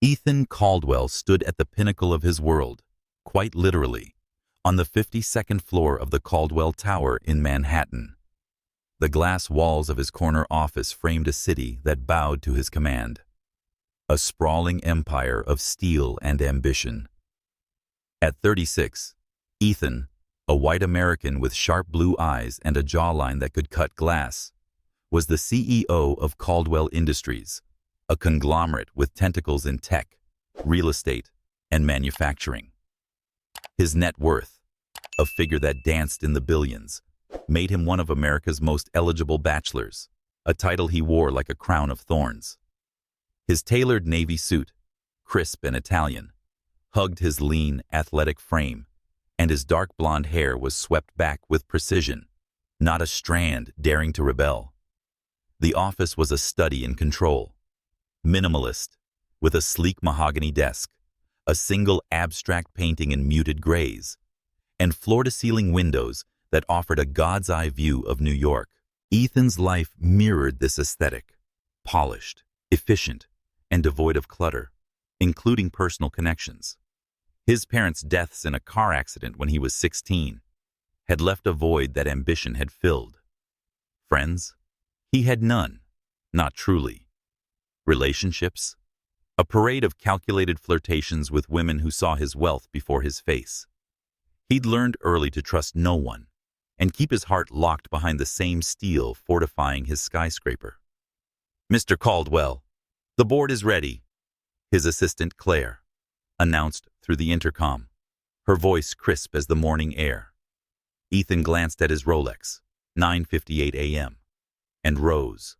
Ethan Caldwell stood at the pinnacle of his world, quite literally, on the 52nd floor of the Caldwell Tower in Manhattan. The glass walls of his corner office framed a city that bowed to his command, a sprawling empire of steel and ambition. At 36, Ethan, a white American with sharp blue eyes and a jawline that could cut glass, was the CEO of Caldwell Industries, a conglomerate with tentacles in tech, real estate, and manufacturing. His net worth, a figure that danced in the billions, made him one of America's most eligible bachelors, a title he wore like a crown of thorns. His tailored navy suit, crisp and Italian, hugged his lean, athletic frame, and his dark blonde hair was swept back with precision, not a strand daring to rebel. The office was a study in control, minimalist, with a sleek mahogany desk, a single abstract painting in muted grays, and floor-to-ceiling windows that offered a god's-eye view of New York. Ethan's life mirrored this aesthetic, polished, efficient, and devoid of clutter, including personal connections. His parents' deaths in a car accident when he was 16 had left a void that ambition had filled. Friends? He had none, not truly. Relationships? A parade of calculated flirtations with women who saw his wealth before his face. He'd learned early to trust no one and keep his heart locked behind the same steel fortifying his skyscraper. "Mr. Caldwell, the board is ready," his assistant Claire announced through the intercom, her voice crisp as the morning air. Ethan glanced at his Rolex, 9:58 a.m., and rose,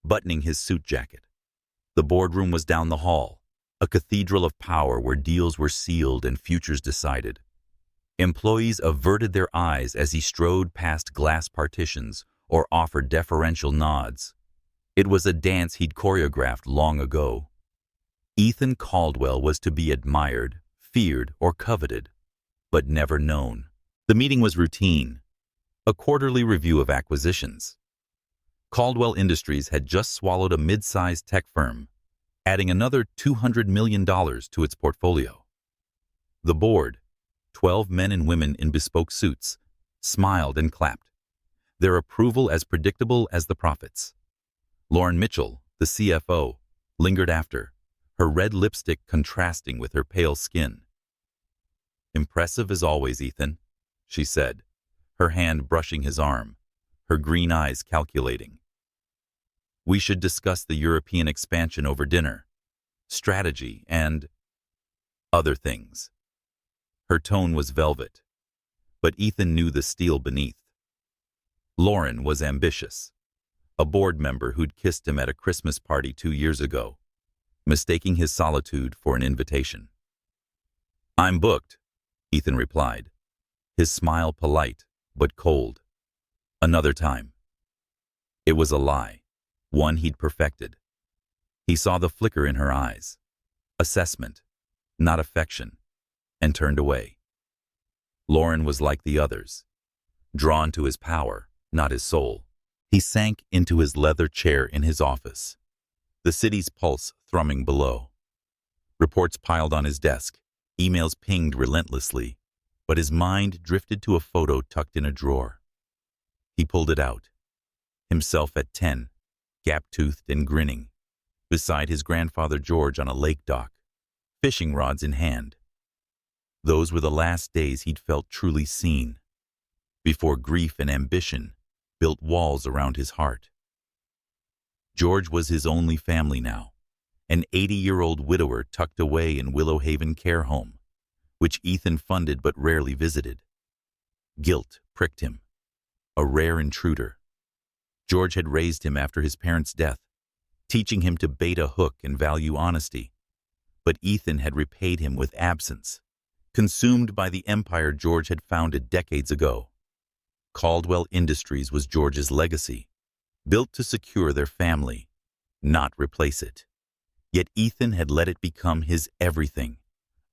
buttoning his suit jacket. The boardroom was down the hall, a cathedral of power where deals were sealed and futures decided. Employees averted their eyes as he strode past glass partitions or offered deferential nods. It was a dance he'd choreographed long ago. Ethan Caldwell was to be admired, feared, or coveted, but never known. The meeting was routine, a quarterly review of acquisitions. Caldwell Industries had just swallowed a mid-sized tech firm, adding another $200 million to its portfolio. The board, 12 men and women in bespoke suits, smiled and clapped, their approval as predictable as the profits. Lauren Mitchell, the CFO, lingered after, her red lipstick contrasting with her pale skin. "Impressive as always, Ethan," she said, her hand brushing his arm, her green eyes calculating. "We should discuss the European expansion over dinner, strategy, and other things." Her tone was velvet, but Ethan knew the steel beneath. Lauren was ambitious, a board member who'd kissed him at a Christmas party 2 years ago, mistaking his solitude for an invitation. "I'm booked," Ethan replied, his smile polite but cold. "Another time." It was a lie, one he'd perfected. He saw the flicker in her eyes. Assessment, not affection, and turned away. Lauren was like the others, drawn to his power, not his soul. He sank into his leather chair in his office, the city's pulse thrumming below. Reports piled on his desk, emails pinged relentlessly, but his mind drifted to a photo tucked in a drawer. He pulled it out, himself at 10, gap-toothed and grinning, beside his grandfather George on a lake dock, fishing rods in hand. Those were the last days he'd felt truly seen, before grief and ambition built walls around his heart. George was his only family now, an 80-year-old widower tucked away in Willow Haven Care Home, which Ethan funded but rarely visited. Guilt pricked him, a rare intruder. George had raised him after his parents' death, teaching him to bait a hook and value honesty. But Ethan had repaid him with absence, consumed by the empire George had founded decades ago. Caldwell Industries was George's legacy, built to secure their family, not replace it. Yet Ethan had let it become his everything,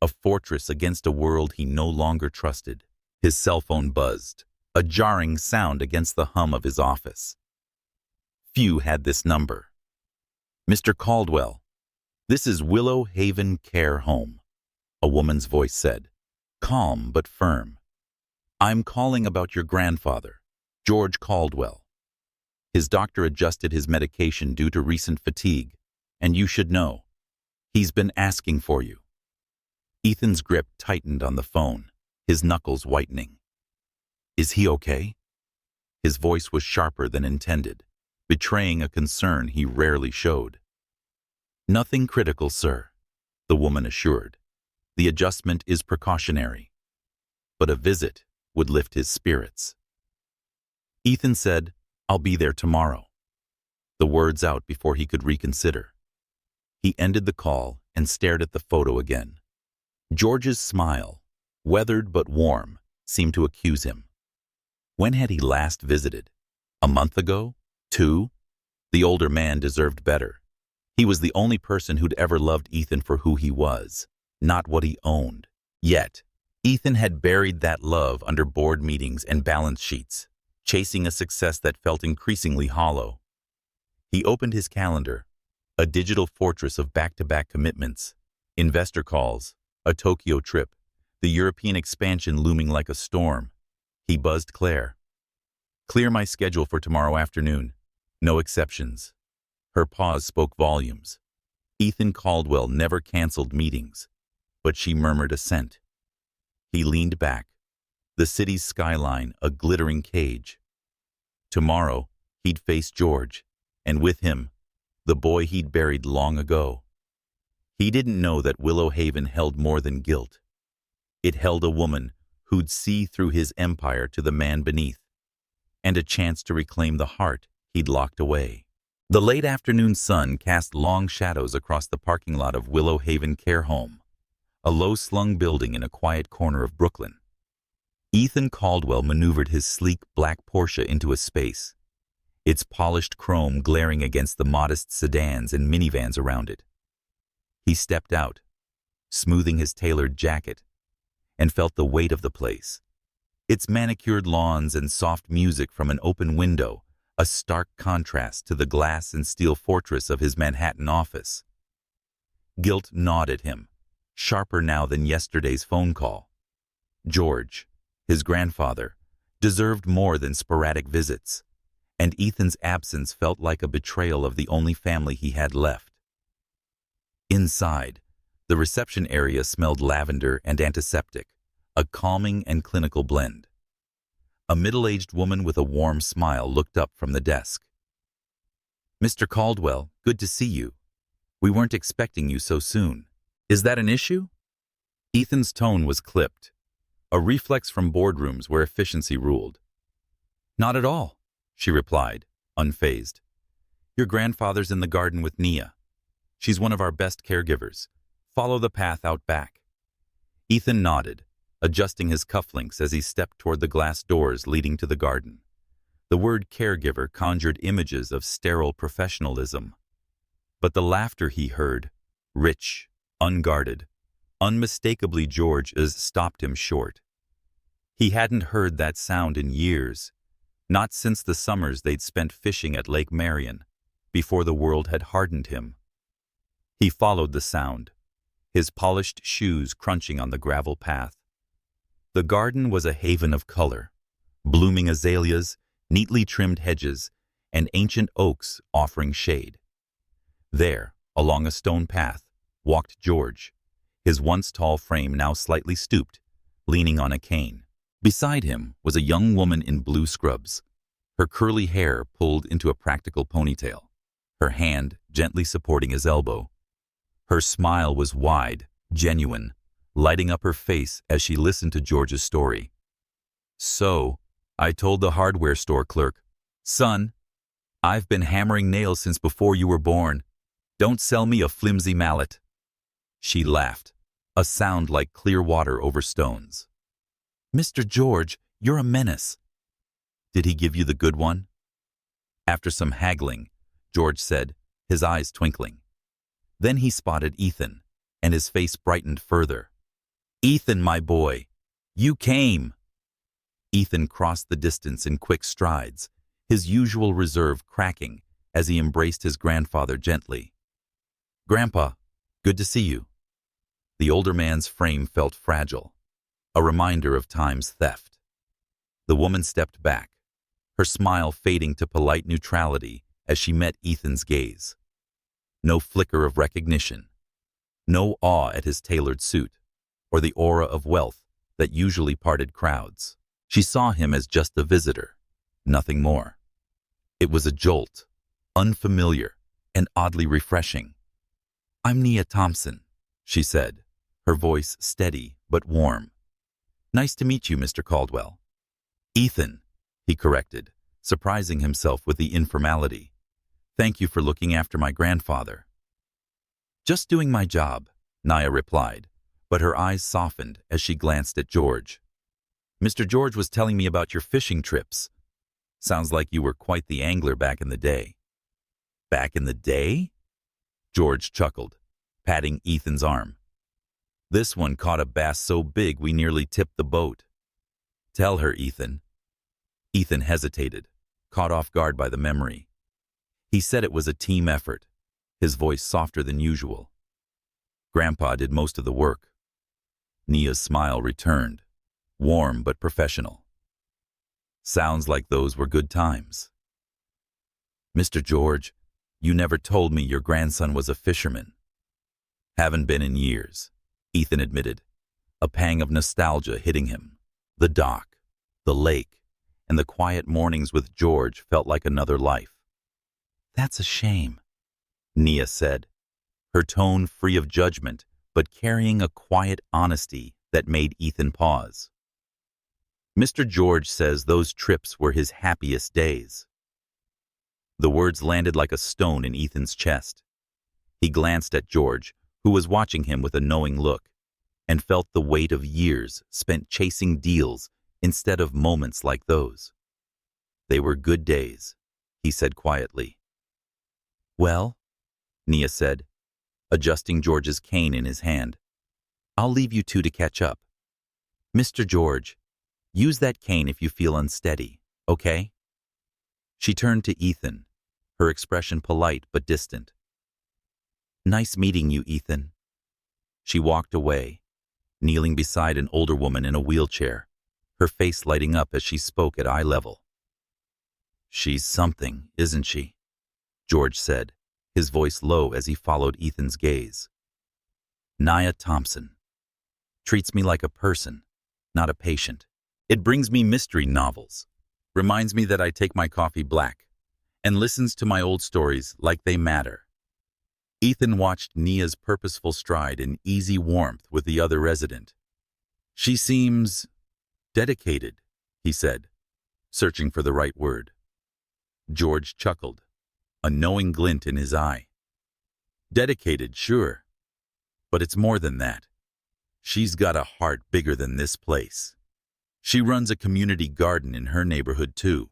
a fortress against a world he no longer trusted. His cell phone buzzed, a jarring sound against the hum of his office. Few had this number. "Mr. Caldwell." "This is Willow Haven Care Home," a woman's voice said, calm but firm. "I'm calling about your grandfather, George Caldwell. His doctor adjusted his medication due to recent fatigue, and you should know. He's been asking for you." Ethan's grip tightened on the phone, his knuckles whitening. "Is he okay?" His voice was sharper than intended, betraying a concern he rarely showed. "Nothing critical, sir," the woman assured. "The adjustment is precautionary, but a visit would lift his spirits." Ethan said, "I'll be there tomorrow," the words out before he could reconsider. He ended the call and stared at the photo again. George's smile, weathered but warm, seemed to accuse him. When had he last visited? A month ago? 2? The older man deserved better. He was the only person who'd ever loved Ethan for who he was, not what he owned. Yet, Ethan had buried that love under board meetings and balance sheets, chasing a success that felt increasingly hollow. He opened his calendar, a digital fortress of back-to-back commitments, investor calls, a Tokyo trip, the European expansion looming like a storm. He buzzed Claire. "Clear my schedule for tomorrow afternoon. No exceptions." Her pause spoke volumes. Ethan Caldwell never canceled meetings, but she murmured assent. He leaned back, the city's skyline a glittering cage. Tomorrow, he'd face George, and with him, the boy he'd buried long ago. He didn't know that Willow Haven held more than guilt. It held a woman who'd see through his empire to the man beneath, and a chance to reclaim the heart he'd locked away. The late afternoon sun cast long shadows across the parking lot of Willow Haven Care Home, a low-slung building in a quiet corner of Brooklyn. Ethan Caldwell maneuvered his sleek black Porsche into a space, its polished chrome glaring against the modest sedans and minivans around it. He stepped out, smoothing his tailored jacket, and felt the weight of the place. Its manicured lawns and soft music from an open window, a stark contrast to the glass and steel fortress of his Manhattan office. Guilt gnawed at him, sharper now than yesterday's phone call. George, his grandfather, deserved more than sporadic visits, and Ethan's absence felt like a betrayal of the only family he had left. Inside, the reception area smelled lavender and antiseptic, a calming and clinical blend. A middle-aged woman with a warm smile looked up from the desk. "Mr. Caldwell, good to see you. We weren't expecting you so soon. Is that an issue?" Ethan's tone was clipped, a reflex from boardrooms where efficiency ruled. "Not at all," she replied, unfazed. "Your grandfather's in the garden with Nia. She's one of our best caregivers. Follow the path out back." Ethan nodded, adjusting his cufflinks as he stepped toward the glass doors leading to the garden. The word caregiver conjured images of sterile professionalism. But the laughter he heard, rich, unguarded, unmistakably George's, stopped him short. He hadn't heard that sound in years, not since the summers they'd spent fishing at Lake Marion, before the world had hardened him. He followed the sound, his polished shoes crunching on the gravel path. The garden was a haven of color, blooming azaleas, neatly trimmed hedges, and ancient oaks offering shade. There, along a stone path, walked George, his once tall frame now slightly stooped, leaning on a cane. Beside him was a young woman in blue scrubs, her curly hair pulled into a practical ponytail, her hand gently supporting his elbow. Her smile was wide, genuine, lighting up her face as she listened to George's story. "So, I told the hardware store clerk, 'Son, I've been hammering nails since before you were born. Don't sell me a flimsy mallet.'" She laughed, a sound like clear water over stones. "Mr. George, you're a menace." "Did he give you the good one?" After some haggling, George said, his eyes twinkling. Then he spotted Ethan, and his face brightened further. "Ethan, my boy, you came!" Ethan crossed the distance in quick strides, his usual reserve cracking as he embraced his grandfather gently. "Grandpa, Good to see you. The older man's frame felt fragile, a reminder of time's theft. The woman stepped back, her smile fading to polite neutrality as she met Ethan's gaze. No flicker of recognition, no awe at his tailored suit, or the aura of wealth that usually parted crowds. She saw him as just a visitor, nothing more. It was a jolt, unfamiliar and oddly refreshing. "I'm Nia Thompson," she said, her voice steady but warm. "Nice to meet you, Mr. Caldwell." "Ethan," he corrected, surprising himself with the informality. "Thank you for looking after my grandfather." "Just doing my job," Nia replied, but her eyes softened as she glanced at George. "Mr. George was telling me about your fishing trips. Sounds like you were quite the angler back in the day." "Back in the day?" George chuckled, patting Ethan's arm. "This one caught a bass so big we nearly tipped the boat." "Tell her, Ethan." Ethan hesitated, caught off guard by the memory. He said it was a team effort, his voice softer than usual. "Grandpa did most of the work." Nia's smile returned, warm but professional. "Sounds like those were good times." "Mr. George, you never told me your grandson was a fisherman." "Haven't been in years," Ethan admitted, a pang of nostalgia hitting him. The dock, the lake, and the quiet mornings with George felt like another life. "That's a shame," Nia said, her tone free of judgment but carrying a quiet honesty that made Ethan pause. "Mr. George says those trips were his happiest days." The words landed like a stone in Ethan's chest. He glanced at George, who was watching him with a knowing look, and felt the weight of years spent chasing deals instead of moments like those. "They were good days," he said quietly. "Well," Nia said, adjusting George's cane in his hand, "I'll leave you two to catch up. Mr. George, use that cane if you feel unsteady, okay?" She turned to Ethan, her expression polite but distant. "Nice meeting you, Ethan." She walked away, kneeling beside an older woman in a wheelchair, her face lighting up as she spoke at eye level. "She's something, isn't she?" George said, his voice low as he followed Ethan's gaze. "Nia Thompson. Treats me like a person, not a patient. It brings me mystery novels, reminds me that I take my coffee black, and listens to my old stories like they matter." Ethan watched Nia's purposeful stride in easy warmth with the other resident. "She seems dedicated," he said, searching for the right word. George chuckled, a knowing glint in his eye. "Dedicated, sure. But it's more than that. She's got a heart bigger than this place. She runs a community garden in her neighborhood, too.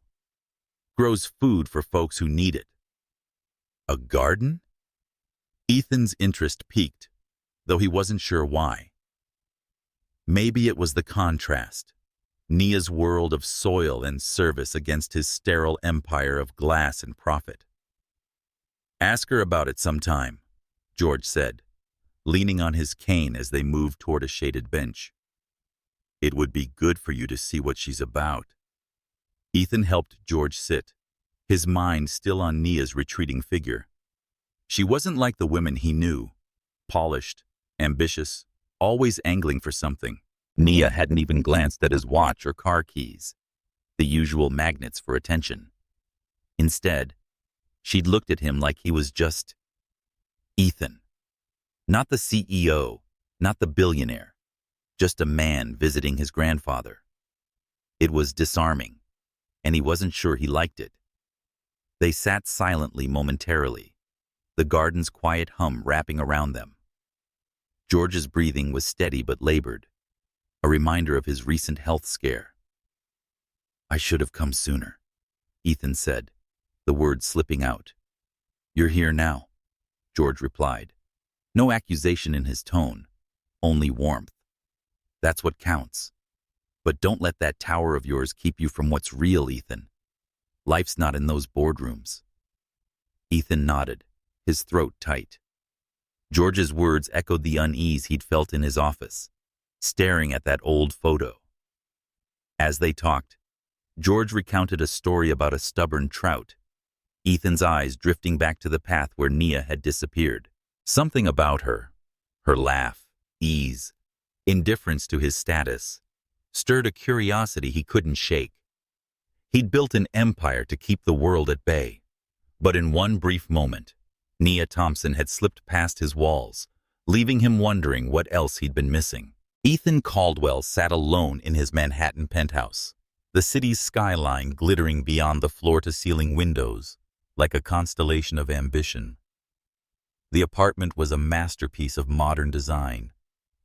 Grows food for folks who need it." "A garden?" Ethan's interest piqued, though he wasn't sure why. Maybe it was the contrast, Nia's world of soil and service against his sterile empire of glass and profit. "Ask her about it sometime," George said, leaning on his cane as they moved toward a shaded bench. "It would be good for you to see what she's about." Ethan helped George sit, his mind still on Nia's retreating figure. She wasn't like the women he knew, polished, ambitious, always angling for something. Nia hadn't even glanced at his watch or car keys, the usual magnets for attention. Instead, she'd looked at him like he was just Ethan. Not the CEO, not the billionaire, just a man visiting his grandfather. It was disarming, and he wasn't sure he liked it. They sat silently momentarily, the garden's quiet hum wrapping around them. George's breathing was steady but labored, a reminder of his recent health scare. "I should have come sooner," Ethan said, the words slipping out. "You're here now," George replied, no accusation in his tone, only warmth. "That's what counts. But don't let that tower of yours keep you from what's real, Ethan. Life's not in those boardrooms." Ethan nodded, his throat tight. George's words echoed the unease he'd felt in his office, staring at that old photo. As they talked, George recounted a story about a stubborn trout, Ethan's eyes drifting back to the path where Nia had disappeared. Something about her laugh, ease, indifference to his status, stirred a curiosity he couldn't shake. He'd built an empire to keep the world at bay, but in one brief moment, Nia Thompson had slipped past his walls, leaving him wondering what else he'd been missing. Ethan Caldwell sat alone in his Manhattan penthouse, the city's skyline glittering beyond the floor-to-ceiling windows, like a constellation of ambition. The apartment was a masterpiece of modern design: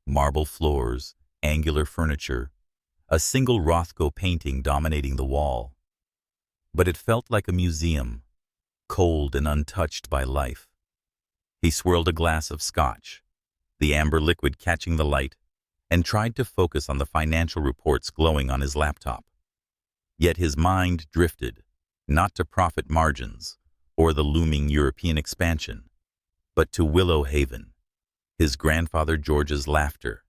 marble floors, angular furniture, a single Rothko painting dominating the wall. But it felt like a museum, cold and untouched by life. He swirled a glass of scotch, the amber liquid catching the light, and tried to focus on the financial reports glowing on his laptop. Yet his mind drifted, not to profit margins or the looming European expansion, but to Willow Haven, his grandfather George's laughter,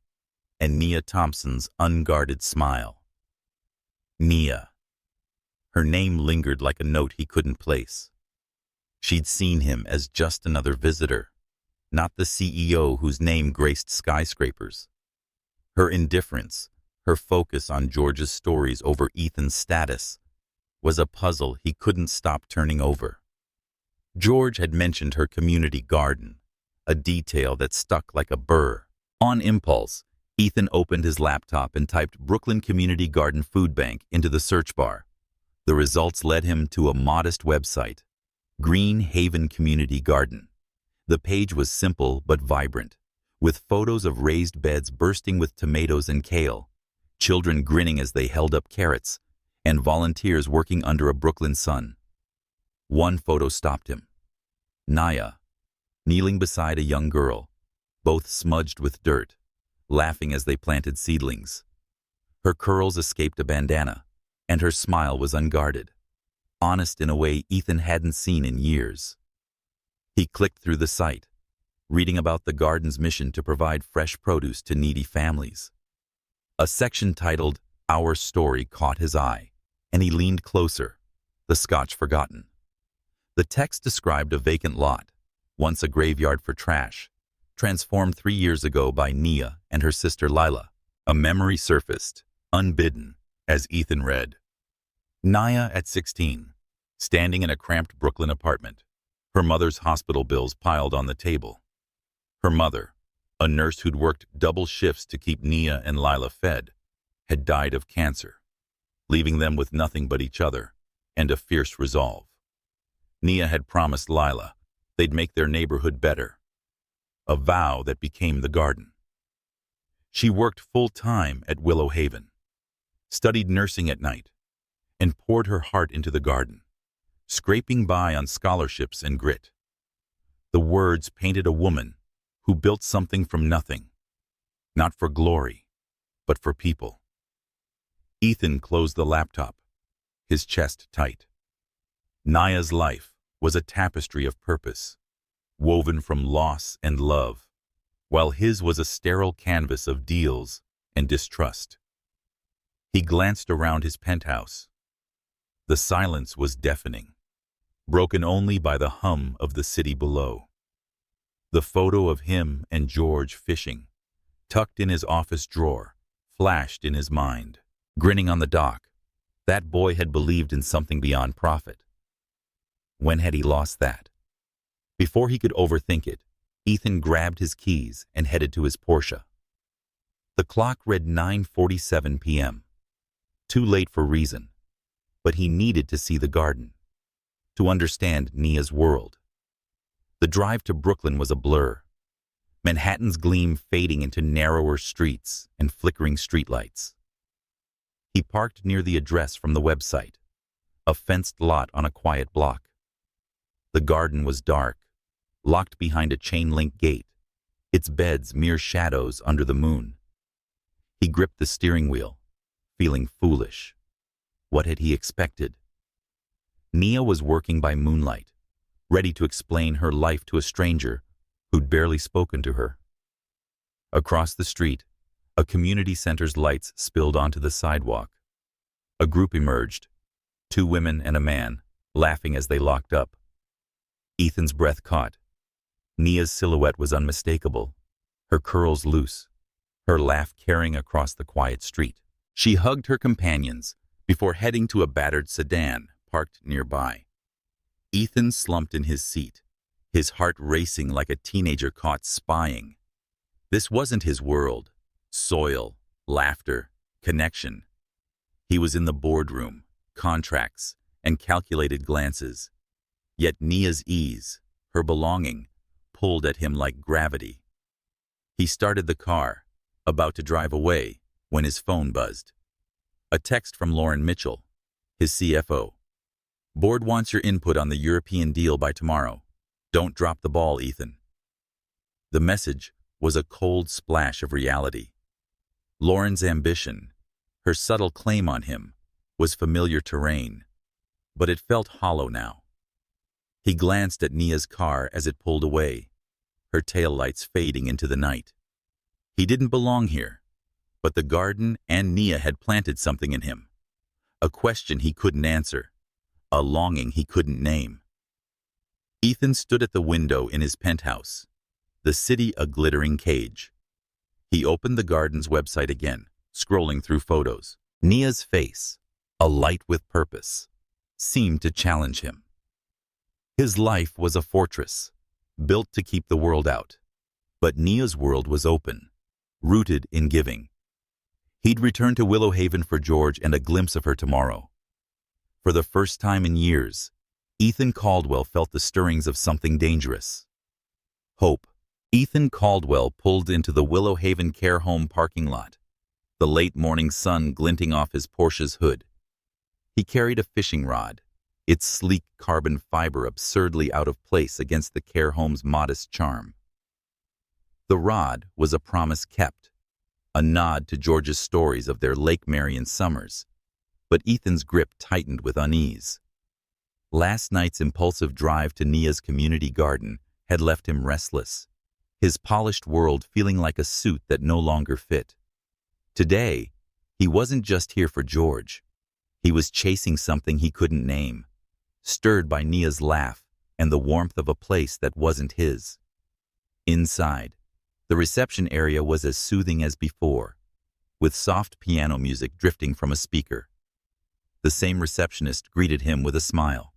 and Nia Thompson's unguarded smile. Nia. Her name lingered like a note he couldn't place. She'd seen him as just another visitor, not the CEO whose name graced skyscrapers. Her indifference, her focus on George's stories over Ethan's status, was a puzzle he couldn't stop turning over. George had mentioned her community garden, a detail that stuck like a burr. On impulse, Ethan opened his laptop and typed Brooklyn Community Garden Food Bank into the search bar. The results led him to a modest website, Green Haven Community Garden. The page was simple but vibrant, with photos of raised beds bursting with tomatoes and kale, children grinning as they held up carrots, and volunteers working under a Brooklyn sun. One photo stopped him. Nia, kneeling beside a young girl, both smudged with dirt, laughing as they planted seedlings. Her curls escaped a bandana, and her smile was unguarded, honest in a way Ethan hadn't seen in years. He clicked through the site, reading about the garden's mission to provide fresh produce to needy families. A section titled Our Story caught his eye, and he leaned closer, the scotch forgotten. The text described a vacant lot, once a graveyard for trash, transformed 3 years ago by Nia and her sister Lila. A memory surfaced, unbidden, as Ethan read. Nia at 16, standing in a cramped Brooklyn apartment, her mother's hospital bills piled on the table. Her mother, a nurse who'd worked double shifts to keep Nia and Lila fed, had died of cancer, leaving them with nothing but each other and a fierce resolve. Nia had promised Lila they'd make their neighborhood better, a vow that became the garden. She worked full-time at Willow Haven, studied nursing at night, and poured her heart into the garden, scraping by on scholarships and grit. The words painted a woman who built something from nothing, not for glory, but for people. Ethan closed the laptop, his chest tight. Nia's life was a tapestry of purpose, woven from loss and love, while his was a sterile canvas of deals and distrust. He glanced around his penthouse. The silence was deafening, broken only by the hum of the city below. The photo of him and George fishing, tucked in his office drawer, flashed in his mind. Grinning on the dock, that boy had believed in something beyond profit. When had he lost that? Before he could overthink it, Ethan grabbed his keys and headed to his Porsche. The clock read 9:47 p.m. Too late for reason, but he needed to see the garden, to understand Nia's world. The drive to Brooklyn was a blur, Manhattan's gleam fading into narrower streets and flickering streetlights. He parked near the address from the website, a fenced lot on a quiet block. The garden was dark, locked behind a chain-link gate, its beds mere shadows under the moon. He gripped the steering wheel, feeling foolish. What had he expected? Nia was working by moonlight, ready to explain her life to a stranger who'd barely spoken to her. Across the street, a community center's lights spilled onto the sidewalk. A group emerged, 2 women and a man, laughing as they locked up. Ethan's breath caught. Nia's silhouette was unmistakable, her curls loose, her laugh carrying across the quiet street. She hugged her companions before heading to a battered sedan parked nearby. Ethan slumped in his seat, his heart racing like a teenager caught spying. This wasn't his world. Soil, laughter, connection. He was in the boardroom, contracts, and calculated glances. Yet Nia's ease, her belonging, pulled at him like gravity. He started the car, about to drive away, when his phone buzzed. A text from Lauren Mitchell, his CFO. "Board wants your input on the European deal by tomorrow. Don't drop the ball, Ethan." The message was a cold splash of reality. Lauren's ambition, her subtle claim on him, was familiar terrain, but it felt hollow now. He glanced at Nia's car as it pulled away, her taillights fading into the night. He didn't belong here, but the garden and Nia had planted something in him. A question he couldn't answer, a longing he couldn't name. Ethan stood at the window in his penthouse, the city a glittering cage. He opened the garden's website again, scrolling through photos. Nia's face, alight with purpose, seemed to challenge him. His life was a fortress, built to keep the world out. But Nia's world was open, rooted in giving. He'd return to Willow Haven for George and a glimpse of her tomorrow. For the first time in years, Ethan Caldwell felt the stirrings of something dangerous. Hope. Ethan Caldwell pulled into the Willow Haven care home parking lot, the late morning sun glinting off his Porsche's hood. He carried a fishing rod, its sleek carbon fiber absurdly out of place against the care home's modest charm. The rod was a promise kept, a nod to George's stories of their Lake Marion summers, but Ethan's grip tightened with unease. Last night's impulsive drive to Nia's community garden had left him restless, his polished world feeling like a suit that no longer fit. Today, he wasn't just here for George. He was chasing something he couldn't name, stirred by Nia's laugh and the warmth of a place that wasn't his. Inside, the reception area was as soothing as before, with soft piano music drifting from a speaker. The same receptionist greeted him with a smile.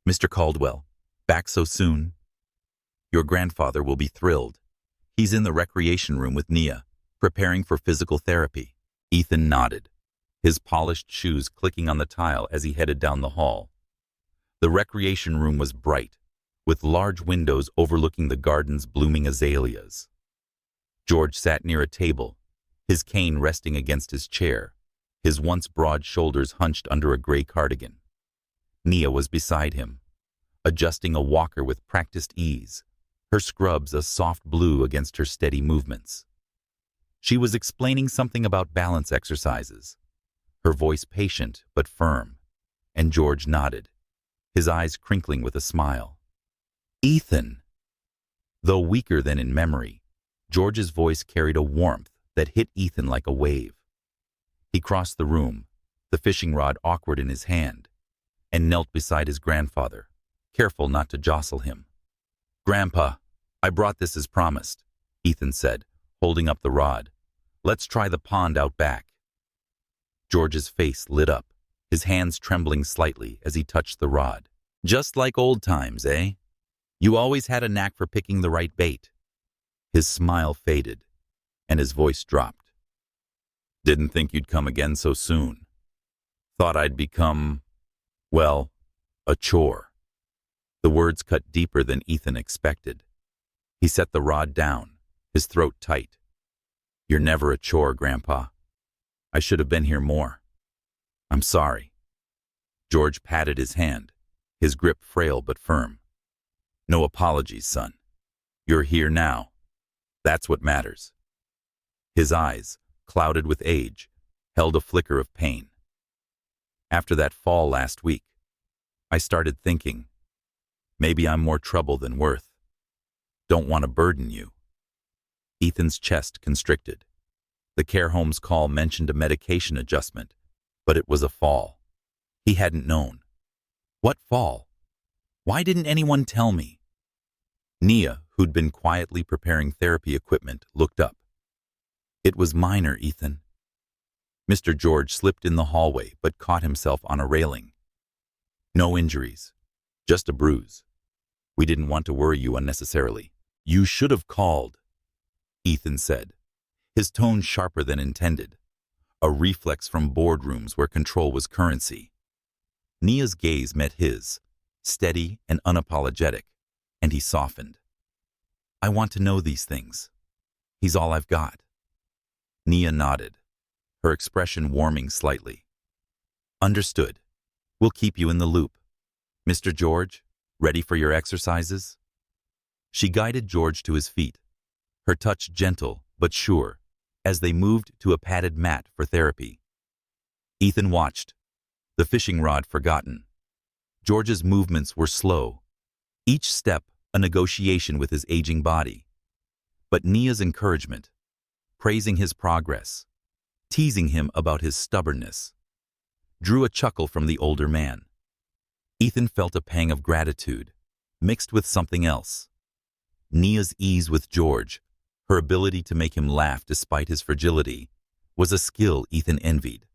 "Mr. Caldwell, back so soon? Your grandfather will be thrilled. He's in the recreation room with Nia, preparing for physical therapy." Ethan nodded, his polished shoes clicking on the tile as he headed down the hall. The recreation room was bright, with large windows overlooking the garden's blooming azaleas. George sat near a table, his cane resting against his chair, his once broad shoulders hunched under a gray cardigan. Nia was beside him, adjusting a walker with practiced ease, her scrubs a soft blue against her steady movements. She was explaining something about balance exercises, her voice patient but firm, and George nodded, his eyes crinkling with a smile. "Ethan." Though weaker than in memory, George's voice carried a warmth that hit Ethan like a wave. He crossed the room, the fishing rod awkward in his hand, and knelt beside his grandfather, careful not to jostle him. "Grandpa, I brought this as promised," Ethan said, holding up the rod. "Let's try the pond out back." George's face lit up, his hands trembling slightly as he touched the rod. "Just like old times, eh? You always had a knack for picking the right bait." His smile faded, and his voice dropped. "Didn't think you'd come again so soon. Thought I'd become, well, a chore." The words cut deeper than Ethan expected. He set the rod down, his throat tight. "You're never a chore, Grandpa. I should have been here more. I'm sorry." George patted his hand, his grip frail but firm. "No apologies, son. You're here now. That's what matters." His eyes, clouded with age, held a flicker of pain. "After that fall last week, I started thinking, maybe I'm more trouble than worth." Don't want to burden you. Ethan's chest constricted. The care home's call mentioned a medication adjustment, but it was a fall. He hadn't known. What fall? Why didn't anyone tell me? Nia, who'd been quietly preparing therapy equipment, looked up. It was minor, Ethan. Mr. George slipped in the hallway but caught himself on a railing. No injuries, just a bruise. We didn't want to worry you unnecessarily. You should have called, Ethan said, his tone sharper than intended, a reflex from boardrooms where control was currency. Nia's gaze met his, steady and unapologetic, and he softened. I want to know these things. He's all I've got. Nia nodded, her expression warming slightly. Understood. We'll keep you in the loop. Mr. George, ready for your exercises? She guided George to his feet, her touch gentle but sure, as they moved to a padded mat for therapy. Ethan watched, the fishing rod forgotten. George's movements were slow, each step a negotiation with his aging body. But Nia's encouragement, praising his progress, teasing him about his stubbornness, drew a chuckle from the older man. Ethan felt a pang of gratitude, mixed with something else. Nia's ease with George, her ability to make him laugh despite his fragility, was a skill Ethan envied.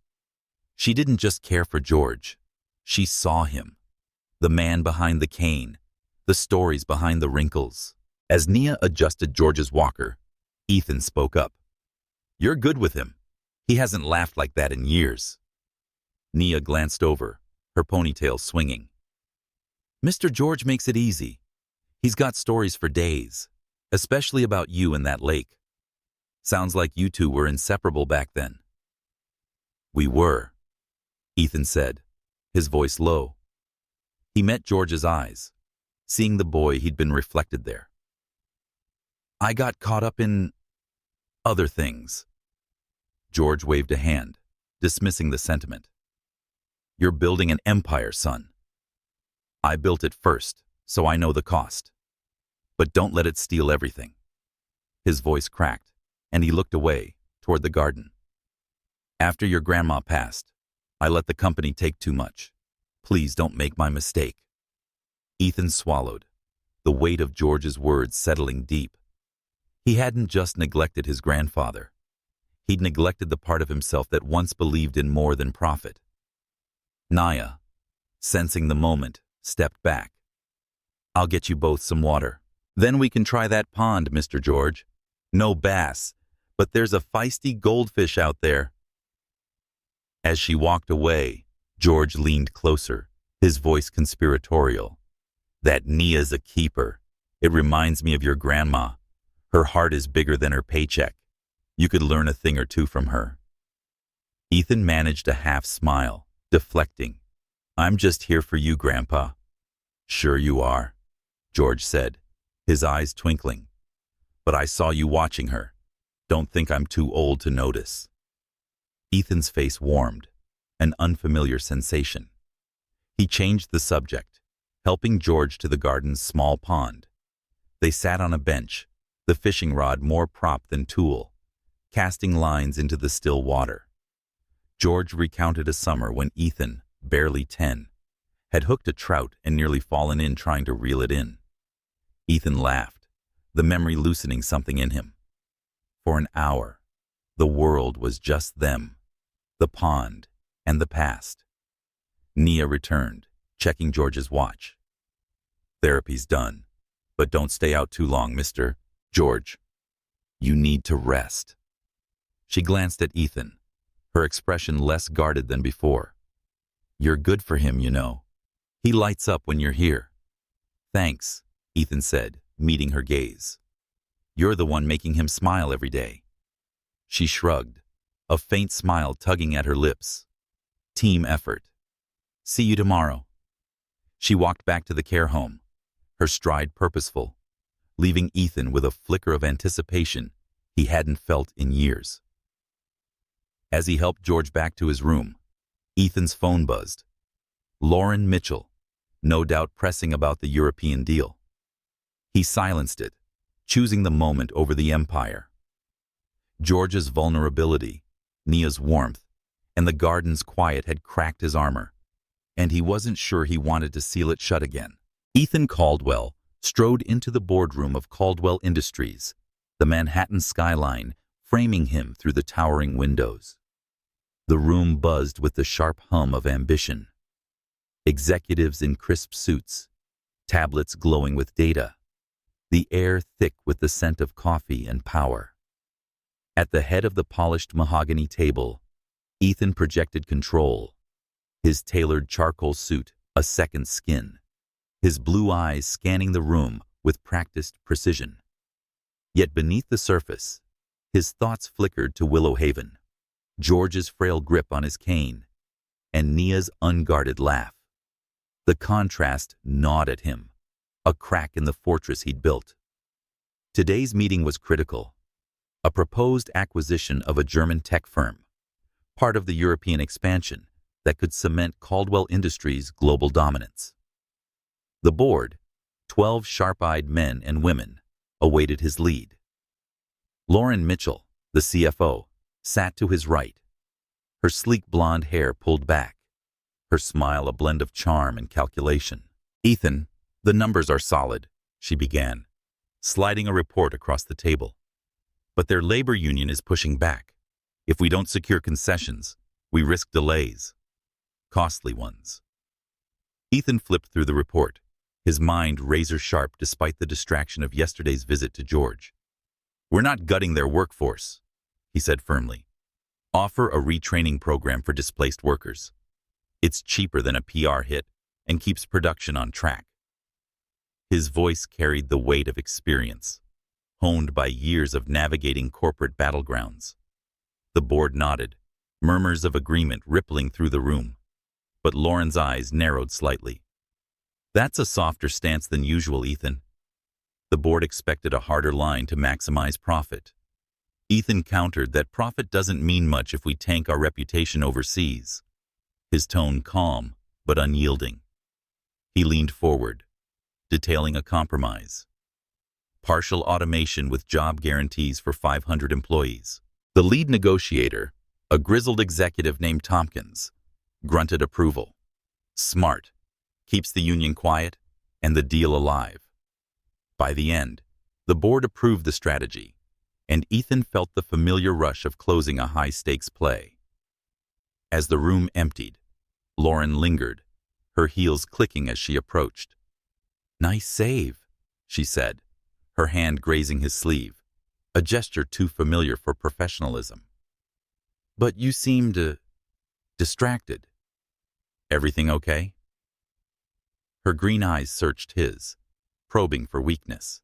She didn't just care for George. She saw him, the man behind the cane, the stories behind the wrinkles. As Nia adjusted George's walker, Ethan spoke up. You're good with him. He hasn't laughed like that in years. Nia glanced over, her ponytail swinging. Mr. George makes it easy. He's got stories for days, especially about you and that lake. Sounds like you two were inseparable back then. We were, Ethan said, his voice low. He met George's eyes, seeing the boy he'd been reflected there. I got caught up in other things. George waved a hand, dismissing the sentiment. You're building an empire, son. I built it first, so I know the cost. But don't let it steal everything. His voice cracked, and he looked away, toward the garden. After your grandma passed, I let the company take too much. Please don't make my mistake. Ethan swallowed, the weight of George's words settling deep. He hadn't just neglected his grandfather. He'd neglected the part of himself that once believed in more than profit. Nia, sensing the moment, stepped back. I'll get you both some water. Then we can try that pond, Mr. George. No bass, but there's a feisty goldfish out there. As she walked away, George leaned closer, his voice conspiratorial. That Nia's a keeper. It reminds me of your grandma. Her heart is bigger than her paycheck. You could learn a thing or two from her. Ethan managed a half smile, deflecting. I'm just here for you, Grandpa. Sure you are, George said, his eyes twinkling. But I saw you watching her. Don't think I'm too old to notice. Ethan's face warmed, an unfamiliar sensation. He changed the subject, helping George to the garden's small pond. They sat on a bench, the fishing rod more prop than tool, casting lines into the still water. George recounted a summer when Ethan, barely 10, had hooked a trout and nearly fallen in trying to reel it in. Ethan laughed, the memory loosening something in him. For an hour, the world was just them, the pond, and the past. Nia returned, checking George's watch. Therapy's done, but don't stay out too long, Mr. George. You need to rest. She glanced at Ethan, her expression less guarded than before. You're good for him, you know. He lights up when you're here. Thanks, Ethan said, meeting her gaze. You're the one making him smile every day. She shrugged, a faint smile tugging at her lips. Team effort. See you tomorrow. She walked back to the care home, her stride purposeful, leaving Ethan with a flicker of anticipation he hadn't felt in years. As he helped George back to his room, Ethan's phone buzzed. Lauren Mitchell, no doubt pressing about the European deal. He silenced it, choosing the moment over the empire. George's vulnerability, Nia's warmth, and the garden's quiet had cracked his armor, and he wasn't sure he wanted to seal it shut again. Ethan Caldwell strode into the boardroom of Caldwell Industries, the Manhattan skyline framing him through the towering windows. The room buzzed with the sharp hum of ambition. Executives in crisp suits, tablets glowing with data, the air thick with the scent of coffee and power. At the head of the polished mahogany table, Ethan projected control, his tailored charcoal suit a second skin, his blue eyes scanning the room with practiced precision. Yet beneath the surface, his thoughts flickered to Willow Haven, George's frail grip on his cane, and Nia's unguarded laugh. The contrast gnawed at him, a crack in the fortress he'd built. Today's meeting was critical. A proposed acquisition of a German tech firm, part of the European expansion that could cement Caldwell Industries' global dominance. The board, 12 sharp-eyed men and women, awaited his lead. Lauren Mitchell, the CFO, sat to his right, her sleek blonde hair pulled back, her smile a blend of charm and calculation. "Ethan, the numbers are solid," she began, sliding a report across the table. "But their labor union is pushing back. If we don't secure concessions, we risk delays. Costly ones." Ethan flipped through the report, his mind razor-sharp despite the distraction of yesterday's visit to George. "We're not gutting their workforce," he said firmly. "Offer a retraining program for displaced workers. It's cheaper than a PR hit and keeps production on track." His voice carried the weight of experience, honed by years of navigating corporate battlegrounds. The board nodded, murmurs of agreement rippling through the room, but Lauren's eyes narrowed slightly. "That's a softer stance than usual, Ethan." The board expected a harder line to maximize profit. Ethan countered that profit doesn't mean much if we tank our reputation overseas, his tone calm but unyielding. He leaned forward, detailing a compromise. Partial automation with job guarantees for 500 employees. The lead negotiator, a grizzled executive named Tompkins, grunted approval. Smart, keeps the union quiet and the deal alive. By the end, the board approved the strategy, and Ethan felt the familiar rush of closing a high-stakes play. As the room emptied, Lauren lingered, her heels clicking as she approached. "Nice save," she said, her hand grazing his sleeve, a gesture too familiar for professionalism. "But you seemed distracted. Everything okay?" Her green eyes searched his, probing for weakness.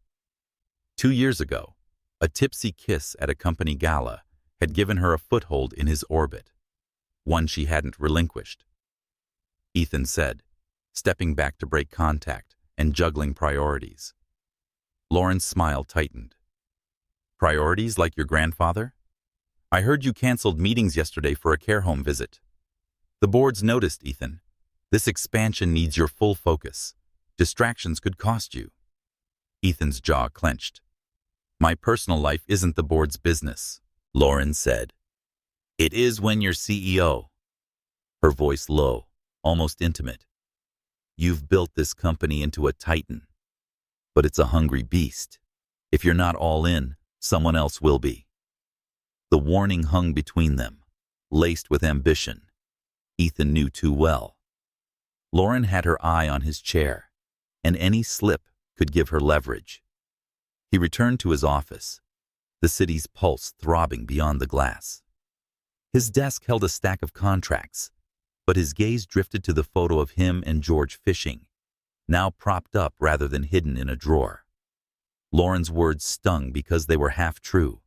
2 years ago, a tipsy kiss at a company gala had given her a foothold in his orbit, one she hadn't relinquished. Ethan said, stepping back to break contact and juggling priorities. Lauren's smile tightened. "Priorities like your grandfather? I heard you canceled meetings yesterday for a care home visit." "The board's noticed, Ethan. This expansion needs your full focus. Distractions could cost you." Ethan's jaw clenched. "My personal life isn't the board's business," Lauren said. "It is when you're CEO." Her voice low, almost intimate. "You've built this company into a titan, but it's a hungry beast. If you're not all in, someone else will be." The warning hung between them, laced with ambition. Ethan knew too well. Lauren had her eye on his chair, and any slip could give her leverage. He returned to his office, the city's pulse throbbing beyond the glass. His desk held a stack of contracts, but his gaze drifted to the photo of him and George fishing, now propped up rather than hidden in a drawer. Lauren's words stung because they were half true.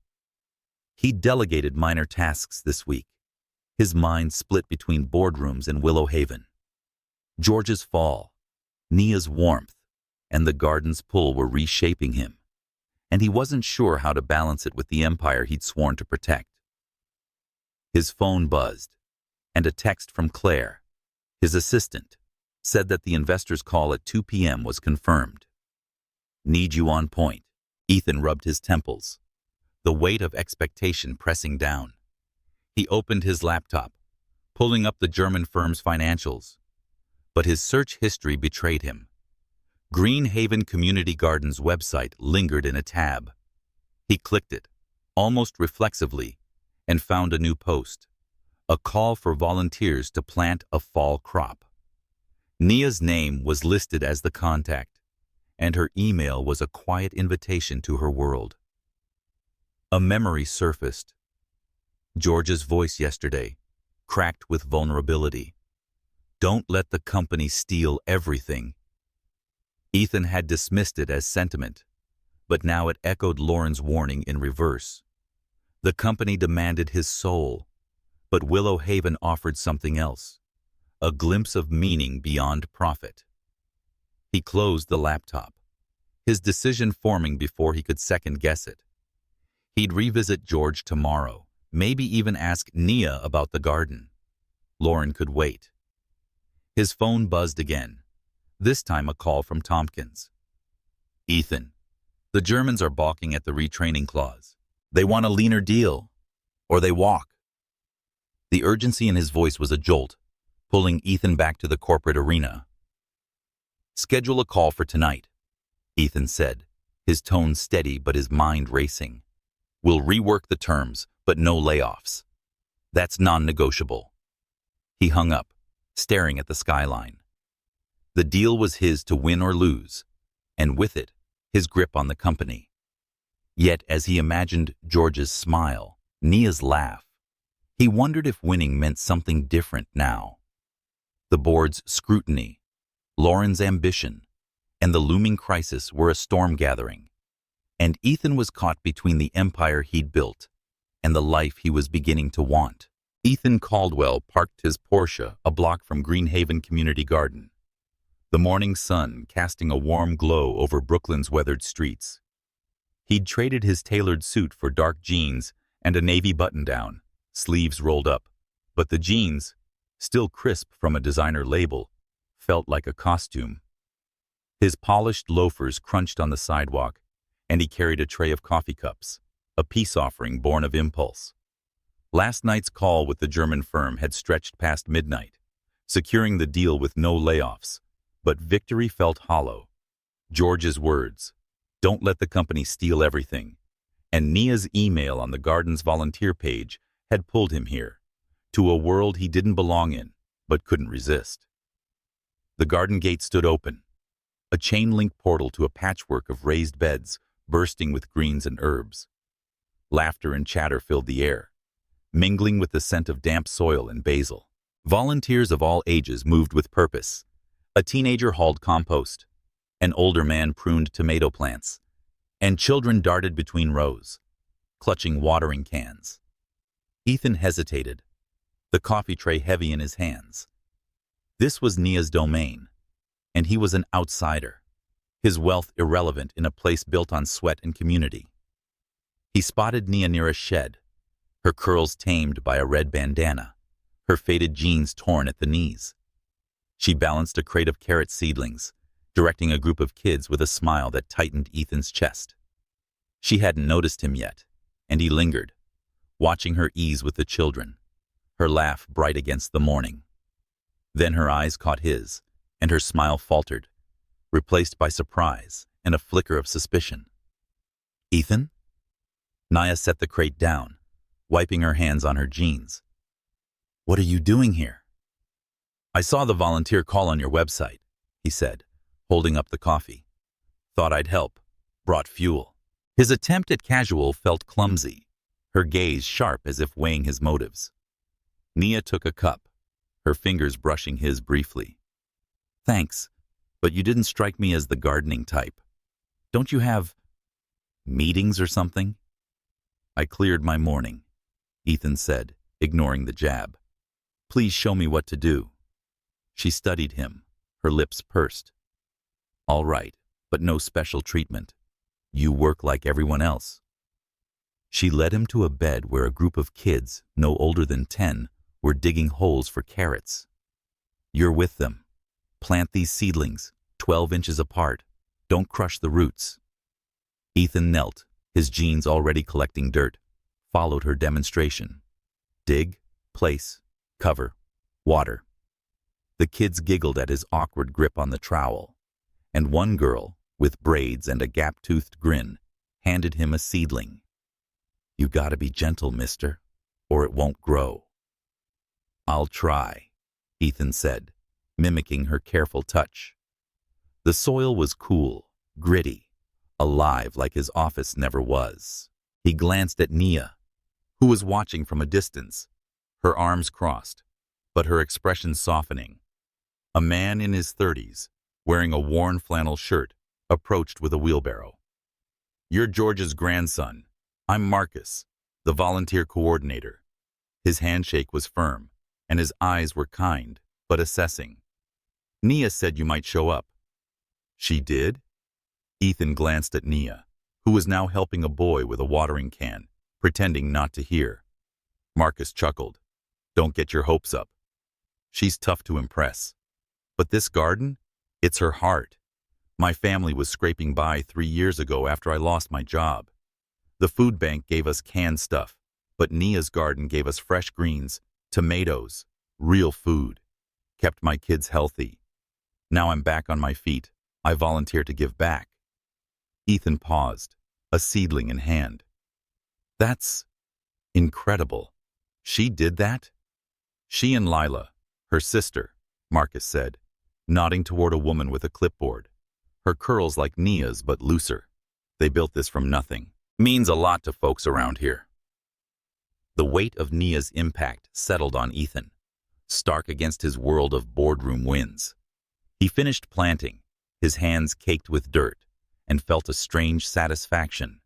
He'd delegated minor tasks this week, his mind split between boardrooms and Willow Haven. George's fall, Nia's warmth, and the garden's pull were reshaping him, and he wasn't sure how to balance it with the empire he'd sworn to protect. His phone buzzed, and a text from Claire, his assistant, said that the investor's call at 2 p.m. was confirmed. "Need you on point. Ethan rubbed his temples, the weight of expectation pressing down. He opened his laptop, pulling up the German firm's financials. But his search history betrayed him. Greenhaven Community Gardens website lingered in a tab. He clicked it, almost reflexively, and found a new post, a call for volunteers to plant a fall crop. Nia's name was listed as the contact, and her email was a quiet invitation to her world. A memory surfaced. George's voice yesterday, cracked with vulnerability. Don't let the company steal everything. Ethan had dismissed it as sentiment, but now it echoed Lauren's warning in reverse. The company demanded his soul, but Willow Haven offered something else, a glimpse of meaning beyond profit. He closed the laptop, his decision forming before he could second-guess it. He'd revisit George tomorrow, maybe even ask Nia about the garden. Lauren could wait. His phone buzzed again, this time a call from Tompkins. Ethan, the Germans are balking at the retraining clause. They want a leaner deal, or they walk. The urgency in his voice was a jolt, pulling Ethan back to the corporate arena. Schedule a call for tonight, Ethan said, his tone steady but his mind racing. We'll rework the terms, but no layoffs. That's non-negotiable. He hung up, staring at the skyline. The deal was his to win or lose, and with it, his grip on the company. Yet as he imagined George's smile, Nia's laugh, he wondered if winning meant something different now. The board's scrutiny, Lauren's ambition, and the looming crisis were a storm gathering, and Ethan was caught between the empire he'd built and the life he was beginning to want. Ethan Caldwell parked his Porsche a block from Greenhaven Community Garden, the morning sun casting a warm glow over Brooklyn's weathered streets. He'd traded his tailored suit for dark jeans and a navy button-down, sleeves rolled up, but the jeans, still crisp from a designer label, felt like a costume. His polished loafers crunched on the sidewalk, and he carried a tray of coffee cups, a peace offering born of impulse. Last night's call with the German firm had stretched past midnight, securing the deal with no layoffs, but victory felt hollow. George's words, "Don't let the company steal everything," and Nia's email on the garden's volunteer page had pulled him here, to a world he didn't belong in, but couldn't resist. The garden gate stood open, a chain-link portal to a patchwork of raised beds bursting with greens and herbs. Laughter and chatter filled the air, mingling with the scent of damp soil and basil. Volunteers of all ages moved with purpose. A teenager hauled compost, an older man pruned tomato plants, and children darted between rows, clutching watering cans. Ethan hesitated, the coffee tray heavy in his hands. This was Nia's domain, and he was an outsider, his wealth irrelevant in a place built on sweat and community. He spotted Nia near a shed, her curls tamed by a red bandana, her faded jeans torn at the knees. She balanced a crate of carrot seedlings, directing a group of kids with a smile that tightened Ethan's chest. She hadn't noticed him yet, and he lingered, watching her ease with the children, her laugh bright against the morning. Then her eyes caught his, and her smile faltered, replaced by surprise and a flicker of suspicion. "Ethan?" Nia set the crate down, wiping her hands on her jeans. "What are you doing here?" "I saw the volunteer call on your website," he said, holding up the coffee. "Thought I'd help. Brought fuel." His attempt at casual felt clumsy, her gaze sharp as if weighing his motives. Nia took a cup, her fingers brushing his briefly. "Thanks, but you didn't strike me as the gardening type. Don't you have meetings or something?" "I cleared my morning," Ethan said, ignoring the jab. "Please show me what to do." She studied him, her lips pursed. "All right, but no special treatment. You work like everyone else." She led him to a bed where a group of kids, no older than 10, were digging holes for carrots. "You're with them. Plant these seedlings, 12 inches apart. Don't crush the roots." Ethan knelt, his jeans already collecting dirt, followed her demonstration. Dig, place, cover, water. The kids giggled at his awkward grip on the trowel, and one girl, with braids and a gap-toothed grin, handed him a seedling. "You gotta be gentle, mister, or it won't grow." "I'll try," Ethan said, mimicking her careful touch. The soil was cool, gritty, alive like his office never was. He glanced at Nia, who was watching from a distance, her arms crossed, but her expression softening. A man in his 30s, wearing a worn flannel shirt, approached with a wheelbarrow. "You're George's grandson. I'm Marcus, the volunteer coordinator." His handshake was firm, and his eyes were kind, but assessing. "Nia said you might show up." "She did?" Ethan glanced at Nia, who was now helping a boy with a watering can, pretending not to hear. Marcus chuckled. "Don't get your hopes up. She's tough to impress. But this garden? It's her heart. My family was scraping by 3 years ago after I lost my job. The food bank gave us canned stuff, but Nia's garden gave us fresh greens, tomatoes, real food. Kept my kids healthy. Now I'm back on my feet. I volunteer to give back." Ethan paused, a seedling in hand. "That's incredible. She did that?" "She and Lila, her sister," Marcus said, nodding toward a woman with a clipboard. "Her curls like Nia's, but looser. They built this from nothing. Means a lot to folks around here." The weight of Nia's impact settled on Ethan, stark against his world of boardroom wins. He finished planting, his hands caked with dirt, and felt a strange satisfaction.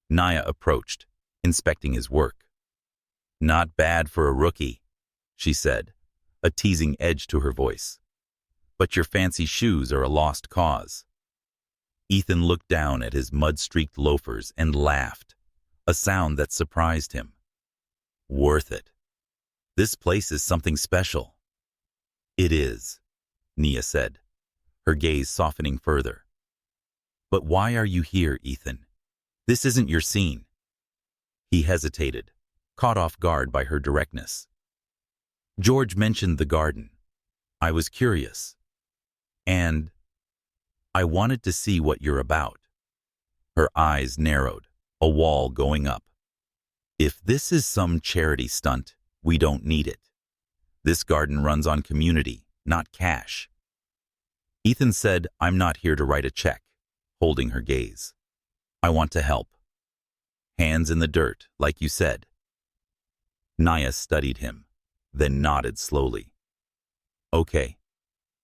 Nia approached, inspecting his work. "Not bad for a rookie," she said, a teasing edge to her voice. "But your fancy shoes are a lost cause." Ethan looked down at his mud-streaked loafers and laughed, a sound that surprised him. "Worth it. This place is something special." "It is," Nia said, her gaze softening further. "But why are you here, Ethan? This isn't your scene." He hesitated, caught off guard by her directness. "George mentioned the garden. I was curious. And I wanted to see what you're about." Her eyes narrowed, a wall going up. "If this is some charity stunt, we don't need it. This garden runs on community, not cash." Ethan said, "I'm not here to write a check," holding her gaze. "I want to help. Hands in the dirt, like you said." Nia studied him, then nodded slowly. "Okay,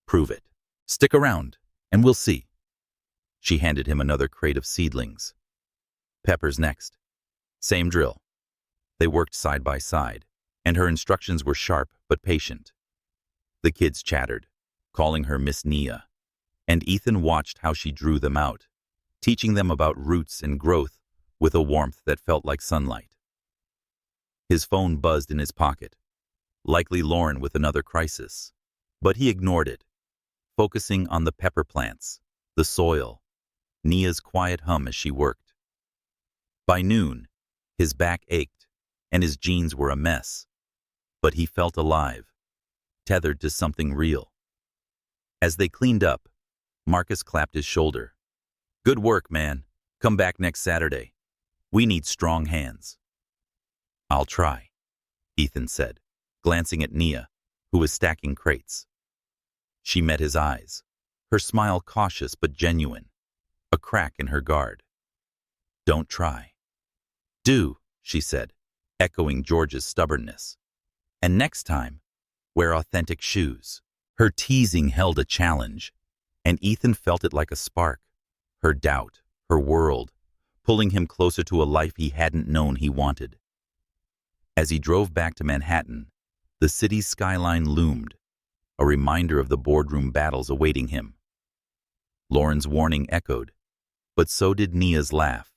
prove it. Stick around, and we'll see." She handed him another crate of seedlings. "Peppers next. Same drill." They worked side by side, and her instructions were sharp but patient. The kids chattered, calling her Miss Nia, and Ethan watched how she drew them out, teaching them about roots and growth with a warmth that felt like sunlight. His phone buzzed in his pocket, likely Lauren with another crisis, but he ignored it, focusing on the pepper plants, the soil, Nia's quiet hum as she worked. By noon, his back ached, and his jeans were a mess, but he felt alive, tethered to something real. As they cleaned up, Marcus clapped his shoulder. "Good work, man. Come back next Saturday. We need strong hands." "I'll try," Ethan said, glancing at Nia, who was stacking crates. She met his eyes, her smile cautious but genuine, a crack in her guard. "Don't try." "Do," she said, echoing George's stubbornness. "And next time, wear authentic shoes." Her teasing held a challenge, and Ethan felt it like a spark, her doubt, her world, pulling him closer to a life he hadn't known he wanted. As he drove back to Manhattan, the city's skyline loomed, a reminder of the boardroom battles awaiting him. Lauren's warning echoed, but so did Nia's laugh,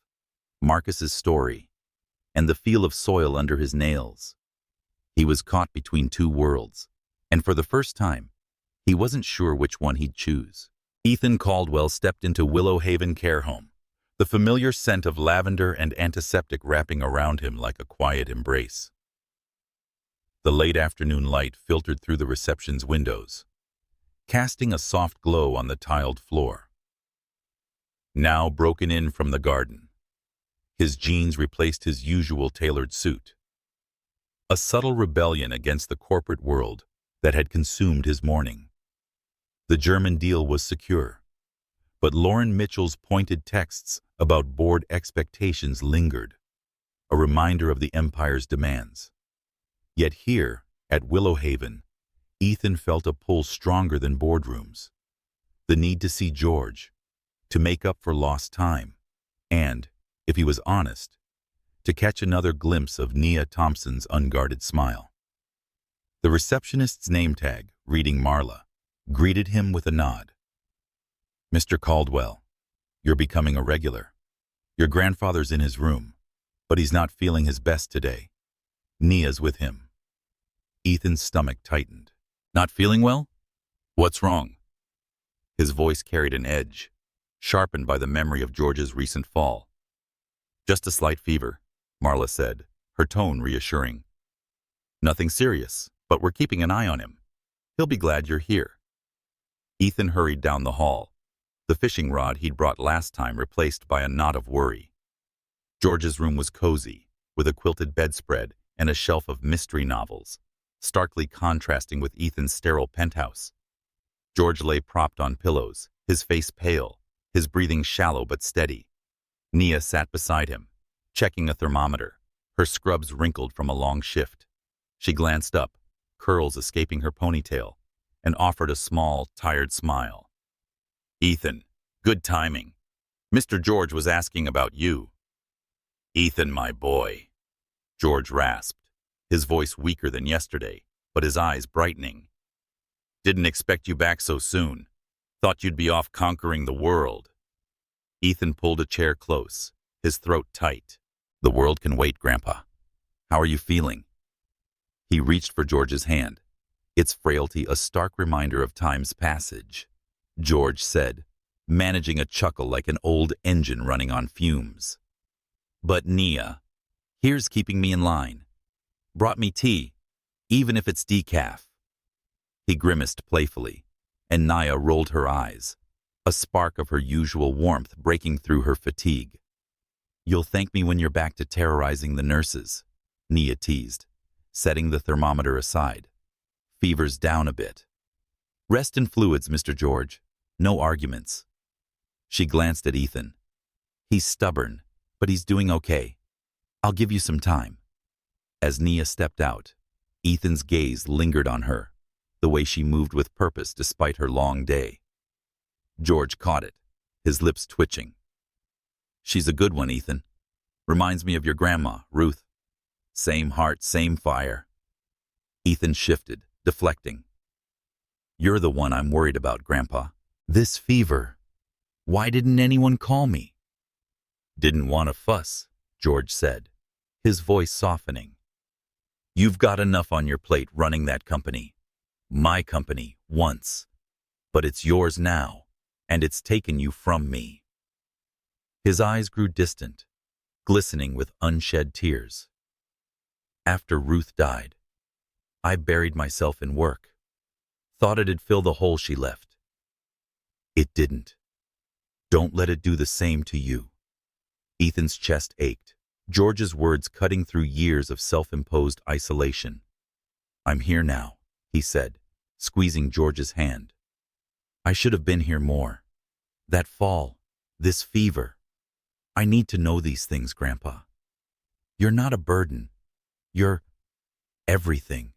Marcus's story, and the feel of soil under his nails. He was caught between two worlds, and for the first time, he wasn't sure which one he'd choose. Ethan Caldwell stepped into Willow Haven Care Home, the familiar scent of lavender and antiseptic wrapping around him like a quiet embrace. The late afternoon light filtered through the reception's windows, casting a soft glow on the tiled floor. Now broken in from the garden, his jeans replaced his usual tailored suit. A subtle rebellion against the corporate world that had consumed his morning. The German deal was secure, but Lauren Mitchell's pointed texts about board expectations lingered, a reminder of the empire's demands. Yet here, at Willow Haven, Ethan felt a pull stronger than boardrooms. The need to see George, to make up for lost time, and, if he was honest, to catch another glimpse of Nia Thompson's unguarded smile. The receptionist's name tag, reading Marla, greeted him with a nod. "Mr. Caldwell, you're becoming a regular. Your grandfather's in his room, but he's not feeling his best today. Nia's with him." Ethan's stomach tightened. "Not feeling well? What's wrong?" His voice carried an edge, sharpened by the memory of George's recent fall. "Just a slight fever," Marla said, her tone reassuring. "Nothing serious, but we're keeping an eye on him. He'll be glad you're here." Ethan hurried down the hall, the fishing rod he'd brought last time replaced by a knot of worry. George's room was cozy, with a quilted bedspread and a shelf of mystery novels, starkly contrasting with Ethan's sterile penthouse. George lay propped on pillows, his face pale, his breathing shallow but steady. Nia sat beside him, checking a thermometer, her scrubs wrinkled from a long shift. She glanced up, curls escaping her ponytail, and offered a small, tired smile. "Ethan, good timing. Mr. George was asking about you." "Ethan, my boy," George rasped, his voice weaker than yesterday, but his eyes brightening. "Didn't expect you back so soon. Thought you'd be off conquering the world." Ethan pulled a chair close, his throat tight. "The world can wait, Grandpa. How are you feeling?" He reached for George's hand, its frailty a stark reminder of time's passage. George said, managing a chuckle like an old engine running on fumes. "But Nia, here's keeping me in line. Brought me tea, even if it's decaf." He grimaced playfully, and Nia rolled her eyes, a spark of her usual warmth breaking through her fatigue. "You'll thank me when you're back to terrorizing the nurses," Nia teased, setting the thermometer aside. "Fever's down a bit. Rest and fluids, Mr. George. No arguments." She glanced at Ethan. "He's stubborn, but he's doing okay. I'll give you some time." As Nia stepped out, Ethan's gaze lingered on her, the way she moved with purpose despite her long day. George caught it, his lips twitching. "She's a good one, Ethan. Reminds me of your grandma, Ruth. Same heart, same fire." Ethan shifted, deflecting. "You're the one I'm worried about, Grandpa. This fever. Why didn't anyone call me?" "Didn't want to fuss," George said, his voice softening. "You've got enough on your plate running that company. My company, once. But it's yours now, and it's taken you from me." His eyes grew distant, glistening with unshed tears. "After Ruth died, I buried myself in work. Thought it'd fill the hole she left. It didn't. Don't let it do the same to you." Ethan's chest ached, George's words cutting through years of self-imposed isolation. "I'm here now," he said, squeezing George's hand. "I should have been here more. That fall, this fever. I need to know these things, Grandpa. You're not a burden. You're everything."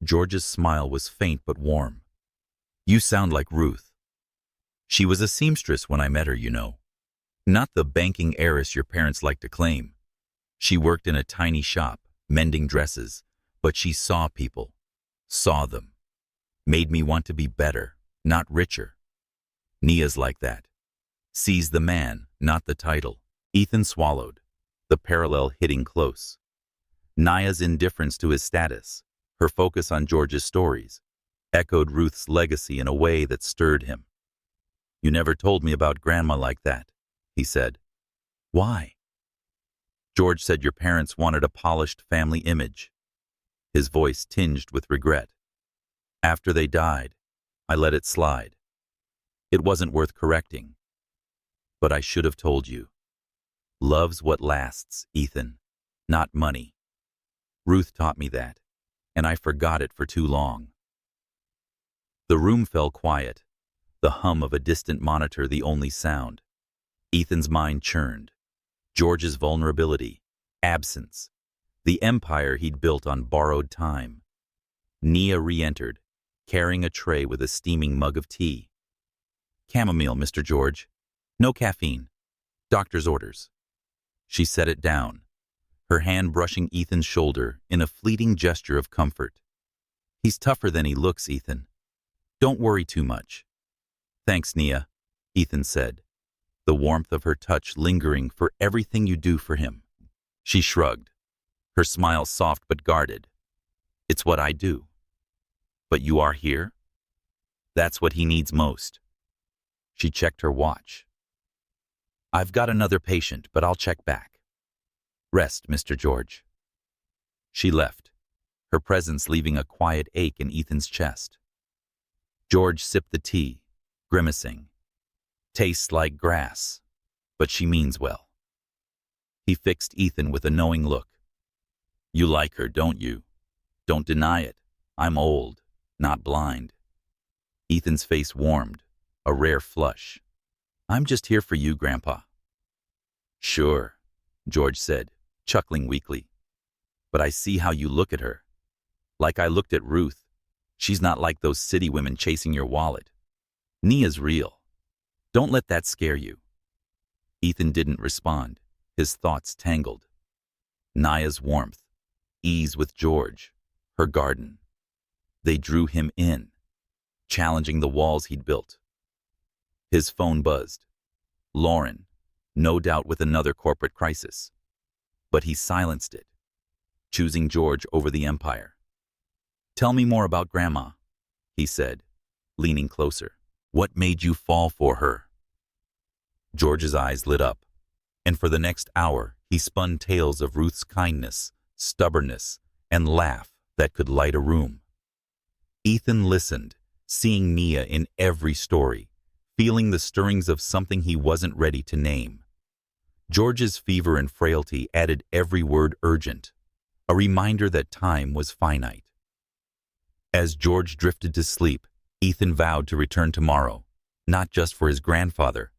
George's smile was faint but warm. "You sound like Ruth. She was a seamstress when I met her, you know. Not the banking heiress your parents like to claim. She worked in a tiny shop, mending dresses, but she saw people, saw them. Made me want to be better, not richer. Nia's like that. Sees the man, not the title." Ethan swallowed, the parallel hitting close. Nia's indifference to his status, her focus on George's stories, echoed Ruth's legacy in a way that stirred him. "You never told me about Grandma like that," he said. Why? George said your parents wanted a polished family image. His voice tinged with regret. After they died, I let it slide. It wasn't worth correcting. But I should have told you. Love's what lasts, Ethan, not money. Ruth taught me that, and I forgot it for too long. The room fell quiet, the hum of a distant monitor the only sound. Ethan's mind churned. George's vulnerability, absence, the empire he'd built on borrowed time. Nia re-entered, carrying a tray with a steaming mug of tea. Chamomile, Mr. George. No caffeine. Doctor's orders. She set it down, her hand brushing Ethan's shoulder in a fleeting gesture of comfort. He's tougher than he looks, Ethan. Don't worry too much. Thanks, Nia, Ethan said, the warmth of her touch lingering for everything you do for him. She shrugged, her smile soft but guarded. It's what I do. But you are here? That's what he needs most. She checked her watch. I've got another patient, but I'll check back. Rest, Mr. George. She left, her presence leaving a quiet ache in Ethan's chest. George sipped the tea, grimacing. Tastes like grass, but she means well. He fixed Ethan with a knowing look. You like her, don't you? Don't deny it. I'm old, not blind. Ethan's face warmed, a rare flush. I'm just here for you, Grandpa. Sure, George said, chuckling weakly. But I see how you look at her. Like I looked at Ruth. She's not like those city women chasing your wallet. Nia's real. Don't let that scare you. Ethan didn't respond, his thoughts tangled. Nia's warmth, ease with George, her garden. They drew him in, challenging the walls he'd built. His phone buzzed. Lauren, no doubt with another corporate crisis. But he silenced it, choosing George over the empire. Tell me more about Grandma, he said, leaning closer. What made you fall for her? George's eyes lit up, and for the next hour he spun tales of Ruth's kindness, stubbornness, and laugh that could light a room. Ethan listened, seeing Nia in every story, feeling the stirrings of something he wasn't ready to name. George's fever and frailty added every word urgent, a reminder that time was finite. As George drifted to sleep, Ethan vowed to return tomorrow, not just for his grandfather,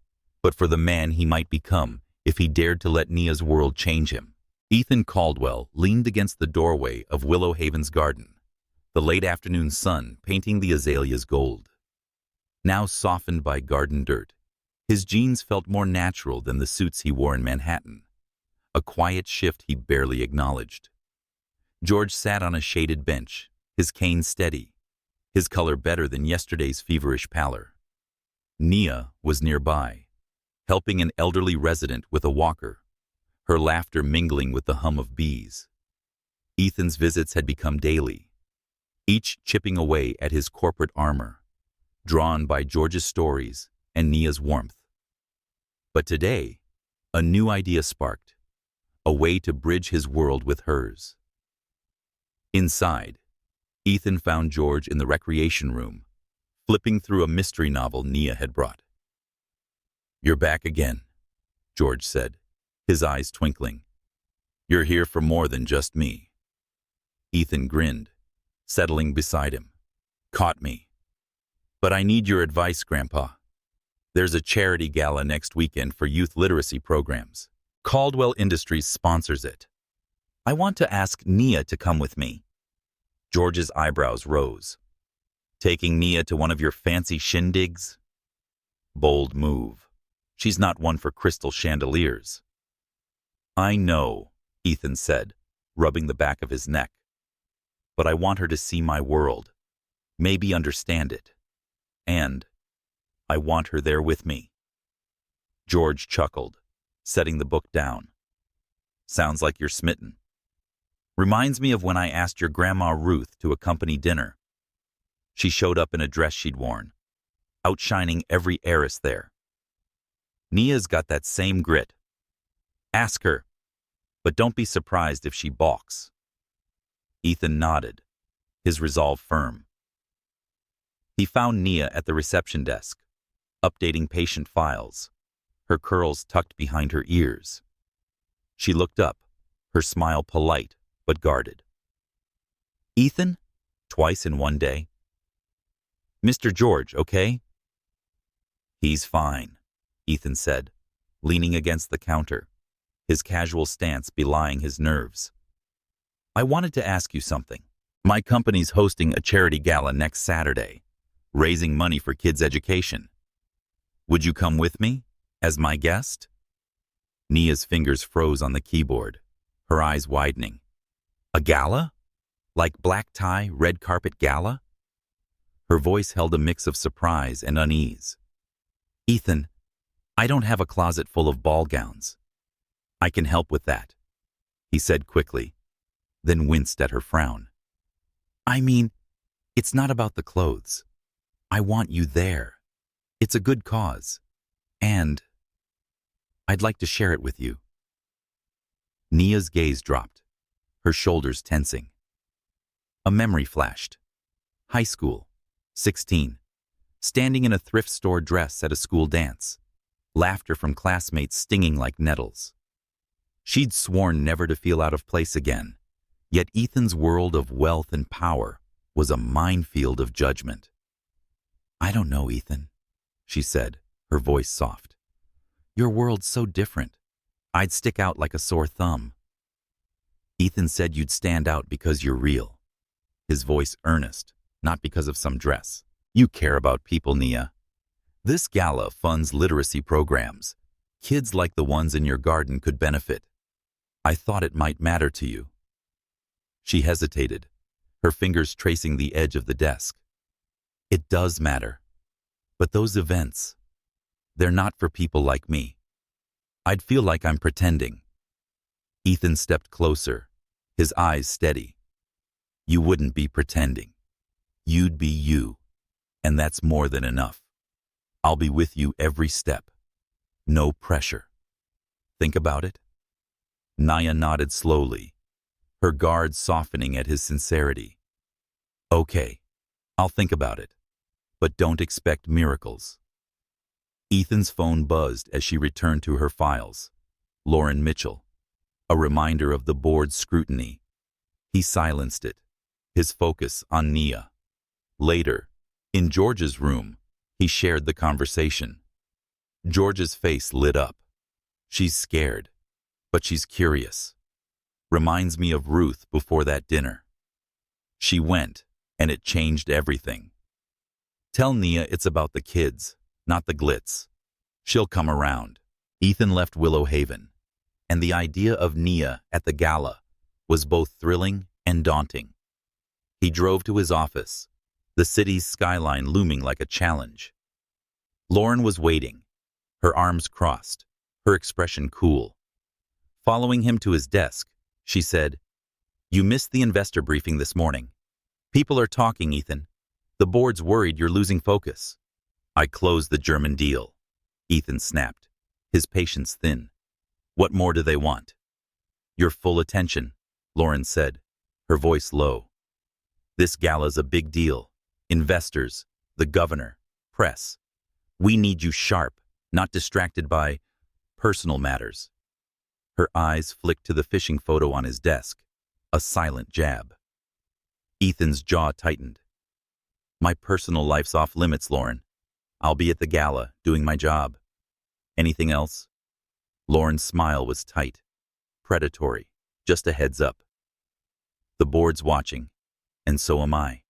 but for the man he might become if he dared to let Nia's world change him. Ethan Caldwell leaned against the doorway of Willow Haven's garden, the late afternoon sun painting the azaleas gold. Now softened by garden dirt, his jeans felt more natural than the suits he wore in Manhattan, a quiet shift he barely acknowledged. George sat on a shaded bench, his cane steady, his color better than yesterday's feverish pallor. Nia was nearby, helping an elderly resident with a walker, her laughter mingling with the hum of bees. Ethan's visits had become daily, each chipping away at his corporate armor, drawn by George's stories and Nia's warmth. But today, a new idea sparked, a way to bridge his world with hers. Inside, Ethan found George in the recreation room, flipping through a mystery novel Nia had brought. You're back again, George said, his eyes twinkling. You're here for more than just me. Ethan grinned, settling beside him. Caught me. But I need your advice, Grandpa. There's a charity gala next weekend for youth literacy programs. Caldwell Industries sponsors it. I want to ask Nia to come with me. George's eyebrows rose. Taking Nia to one of your fancy shindigs? Bold move. She's not one for crystal chandeliers. I know, Ethan said, rubbing the back of his neck. But I want her to see my world, maybe understand it. And I want her there with me. George chuckled, setting the book down. Sounds like you're smitten. Reminds me of when I asked your Grandma Ruth to accompany dinner. She showed up in a dress she'd worn, outshining every heiress there. Nia's got that same grit. Ask her, but don't be surprised if she balks. Ethan nodded, his resolve firm. He found Nia at the reception desk, updating patient files, her curls tucked behind her ears. She looked up, her smile polite but guarded. Ethan? Twice in one day? Mr. George, okay? He's fine, Ethan said, leaning against the counter, his casual stance belying his nerves. I wanted to ask you something. My company's hosting a charity gala next Saturday, raising money for kids' education. Would you come with me, as my guest? Nia's fingers froze on the keyboard, her eyes widening. A gala? Like black tie, red carpet gala? Her voice held a mix of surprise and unease. Ethan, I don't have a closet full of ball gowns. I can help with that, he said quickly, then winced at her frown. I mean, it's not about the clothes. I want you there. It's a good cause. And I'd like to share it with you. Nia's gaze dropped, her shoulders tensing. A memory flashed. High school, 16, standing in a thrift store dress at a school dance, laughter from classmates stinging like nettles. She'd sworn never to feel out of place again, yet Ethan's world of wealth and power was a minefield of judgment. I don't know, Ethan, she said, her voice soft. Your world's so different. I'd stick out like a sore thumb. Ethan said you'd stand out because you're real, his voice earnest, not because of some dress. You care about people, Nia. This gala funds literacy programs. Kids like the ones in your garden could benefit. I thought it might matter to you. She hesitated, her fingers tracing the edge of the desk. It does matter. But those events, they're not for people like me. I'd feel like I'm pretending. Ethan stepped closer, his eyes steady. You wouldn't be pretending. You'd be you, and that's more than enough. I'll be with you every step. No pressure. Think about it? Nia nodded slowly, her guard softening at his sincerity. Okay, I'll think about it, but don't expect miracles. Ethan's phone buzzed as she returned to her files. Lauren Mitchell, a reminder of the board's scrutiny. He silenced it, his focus on Nia. Later, in George's room, he shared the conversation. George's face lit up. She's scared, but she's curious. Reminds me of Ruth before that dinner. She went, and it changed everything. Tell Nia it's about the kids, not the glitz. She'll come around. Ethan left Willow Haven, and the idea of Nia at the gala was both thrilling and daunting. He drove to his office, the city's skyline looming like a challenge. Lauren was waiting, her arms crossed, her expression cool. Following him to his desk, she said, You missed the investor briefing this morning. People are talking, Ethan. The board's worried you're losing focus. I closed the German deal, Ethan snapped, his patience thin. What more do they want? Your full attention, Lauren said, her voice low. This gala's a big deal. Investors, the governor, press. We need you sharp, not distracted by personal matters. Her eyes flicked to the fishing photo on his desk, a silent jab. Ethan's jaw tightened. My personal life's off limits, Lauren. I'll be at the gala, doing my job. Anything else? Lauren's smile was tight, predatory, just a heads up. The board's watching, and so am I.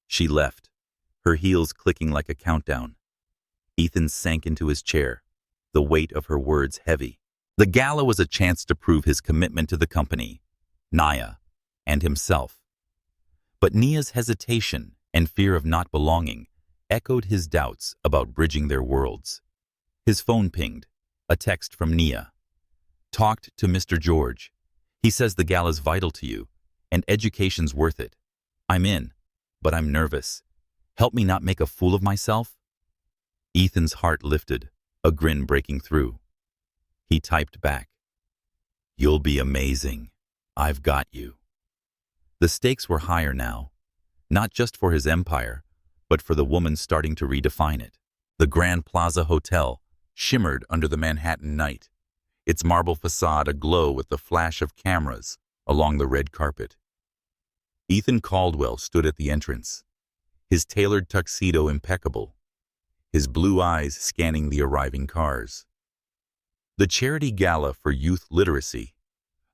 She left, her heels clicking like a countdown. Ethan sank into his chair, the weight of her words heavy. The gala was a chance to prove his commitment to the company, Nia, and himself. But Nia's hesitation and fear of not belonging echoed his doubts about bridging their worlds. His phone pinged, a text from Nia. Talked to Mr. George. He says the gala's vital to you, and education's worth it. I'm in, but I'm nervous. Help me not make a fool of myself? Ethan's heart lifted, a grin breaking through. He typed back, "You'll be amazing. I've got you." The stakes were higher now, not just for his empire, but for the woman starting to redefine it. The Grand Plaza Hotel shimmered under the Manhattan night, its marble facade aglow with the flash of cameras along the red carpet. Ethan Caldwell stood at the entrance, his tailored tuxedo impeccable, his blue eyes scanning the arriving cars. The charity gala for youth literacy,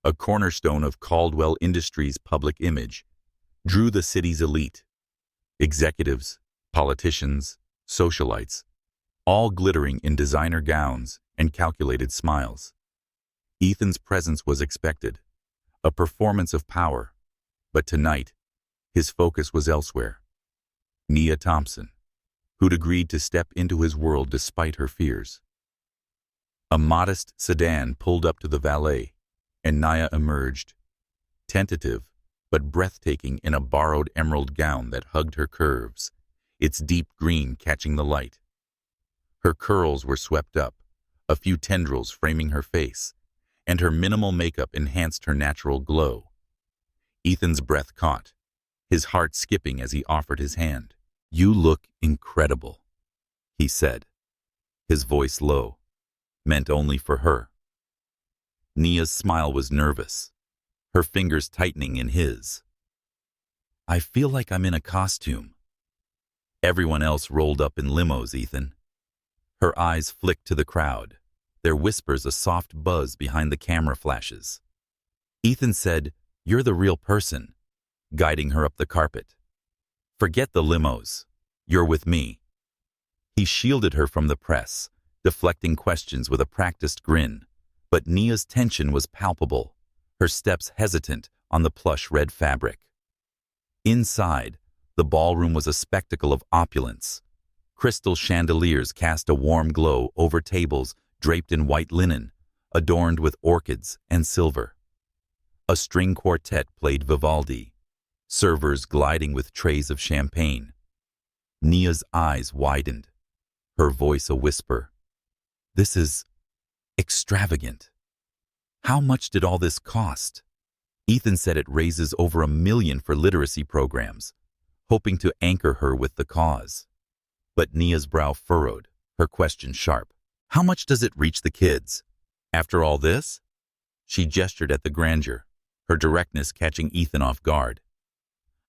a cornerstone of Caldwell Industries' public image, drew the city's elite. Executives, politicians, socialites, all glittering in designer gowns and calculated smiles. Ethan's presence was expected, a performance of power, but tonight, his focus was elsewhere. Nia Thompson, who'd agreed to step into his world despite her fears. A modest sedan pulled up to the valet, and Nia emerged, tentative but breathtaking in a borrowed emerald gown that hugged her curves, its deep green catching the light. Her curls were swept up, a few tendrils framing her face, and her minimal makeup enhanced her natural glow. Ethan's breath caught, his heart skipping as he offered his hand. "You look incredible," he said, his voice low, meant only for her. Nia's smile was nervous, her fingers tightening in his. "I feel like I'm in a costume." Everyone else rolled up in limos, Ethan. Her eyes flicked to the crowd, their whispers a soft buzz behind the camera flashes. Ethan said, "You're the real person," guiding her up the carpet. "Forget the limos. You're with me." He shielded her from the press, deflecting questions with a practiced grin, but Nia's tension was palpable, her steps hesitant on the plush red fabric. Inside, the ballroom was a spectacle of opulence. Crystal chandeliers cast a warm glow over tables draped in white linen, adorned with orchids and silver. A string quartet played Vivaldi, servers gliding with trays of champagne. Nia's eyes widened, her voice a whisper. "This is extravagant. How much did all this cost?" Ethan said it raises over $1 million for literacy programs, hoping to anchor her with the cause. But Nia's brow furrowed, her question sharp. "How much does it reach the kids? After all this?" She gestured at the grandeur, her directness catching Ethan off guard.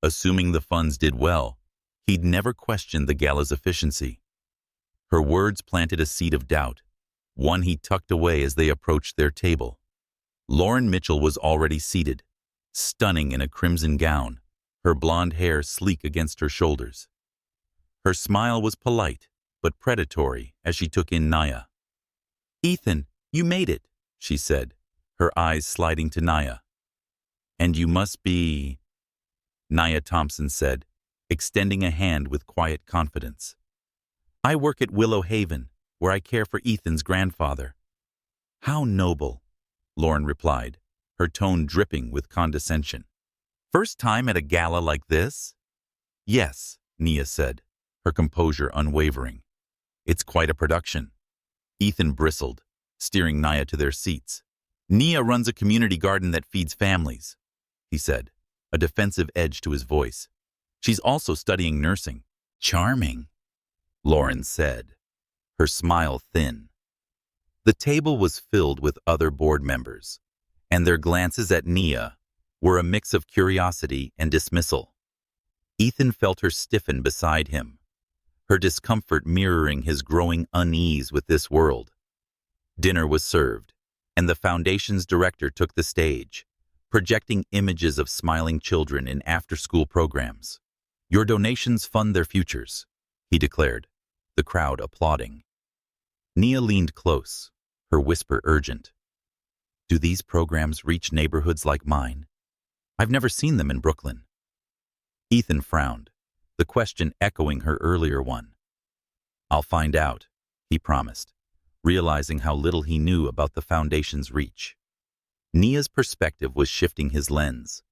Assuming the funds did well, he'd never questioned the gala's efficiency. Her words planted a seed of doubt, one he tucked away as they approached their table. Lauren Mitchell was already seated, stunning in a crimson gown, her blonde hair sleek against her shoulders. Her smile was polite, but predatory as she took in Nia. "Ethan, you made it," she said, her eyes sliding to Nia. "And you must be—" Nia Thompson said, extending a hand with quiet confidence. "I work at Willow Haven, where I care for Ethan's grandfather." "How noble," Lauren replied, her tone dripping with condescension. "First time at a gala like this?" "Yes," Nia said, her composure unwavering. "It's quite a production." Ethan bristled, steering Nia to their seats. "Nia runs a community garden that feeds families," he said, a defensive edge to his voice. "She's also studying nursing." "Charming," Lauren said, her smile thin. The table was filled with other board members, and their glances at Nia were a mix of curiosity and dismissal. Ethan felt her stiffen beside him, her discomfort mirroring his growing unease with this world. Dinner was served, and the foundation's director took the stage, projecting images of smiling children in after-school programs. "Your donations fund their futures," he declared, the crowd applauding. Nia leaned close, her whisper urgent. "Do these programs reach neighborhoods like mine? I've never seen them in Brooklyn." Ethan frowned, the question echoing her earlier one. "I'll find out," he promised, realizing how little he knew about the foundation's reach. Nia's perspective was shifting his lens,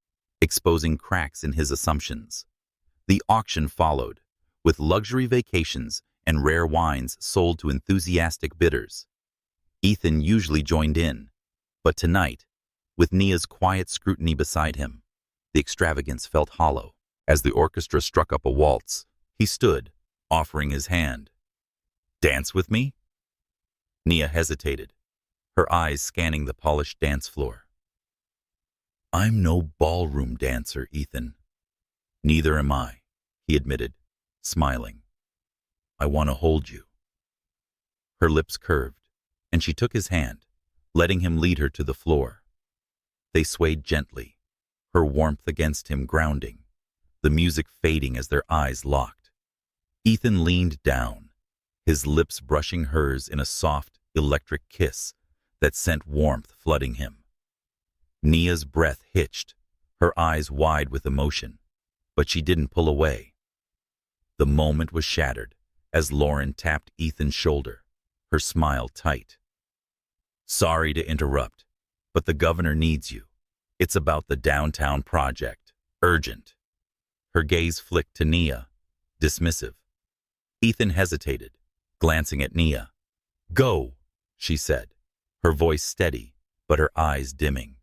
exposing cracks in his assumptions. The auction followed, with luxury vacations and rare wines sold to enthusiastic bidders. Ethan usually joined in, but tonight, with Nia's quiet scrutiny beside him, the extravagance felt hollow. As the orchestra struck up a waltz, he stood, offering his hand. "Dance with me?" Nia hesitated, her eyes scanning the polished dance floor. "I'm no ballroom dancer, Ethan." "Neither am I," he admitted, smiling. "I want to hold you." Her lips curved, and she took his hand, letting him lead her to the floor. They swayed gently, her warmth against him grounding, the music fading as their eyes locked. Ethan leaned down, his lips brushing hers in a soft, electric kiss that sent warmth flooding him. Nia's breath hitched, her eyes wide with emotion, but she didn't pull away. The moment was shattered as Lauren tapped Ethan's shoulder, her smile tight. "Sorry to interrupt, but the governor needs you. It's about the downtown project. Urgent." Her gaze flicked to Nia, dismissive. Ethan hesitated, glancing at Nia. "Go," she said, her voice steady, but her eyes dimming.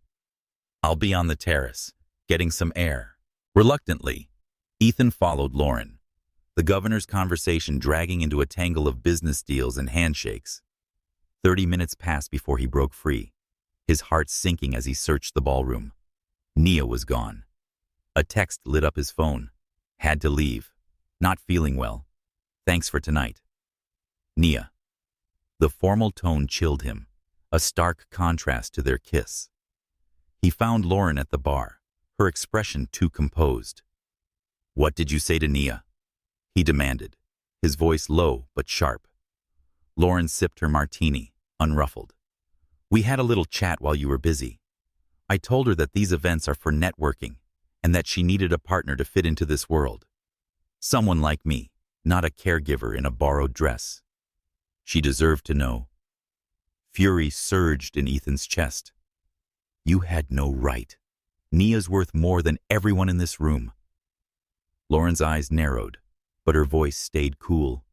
"I'll be on the terrace, getting some air." Reluctantly, Ethan followed Lauren, the governor's conversation dragging into a tangle of business deals and handshakes. 30 minutes passed before he broke free, his heart sinking as he searched the ballroom. Nia was gone. A text lit up his phone. "Had to leave. Not feeling well. Thanks for tonight. Nia." The formal tone chilled him, a stark contrast to their kiss. He found Lauren at the bar, her expression too composed. "What did you say to Nia?" he demanded, his voice low but sharp. Lauren sipped her martini, unruffled. "We had a little chat while you were busy. I told her that these events are for networking and that she needed a partner to fit into this world. Someone like me, not a caregiver in a borrowed dress." She deserved to know. Fury surged in Ethan's chest. "You had no right. Nia's worth more than everyone in this room." Lauren's eyes narrowed, but her voice stayed cool.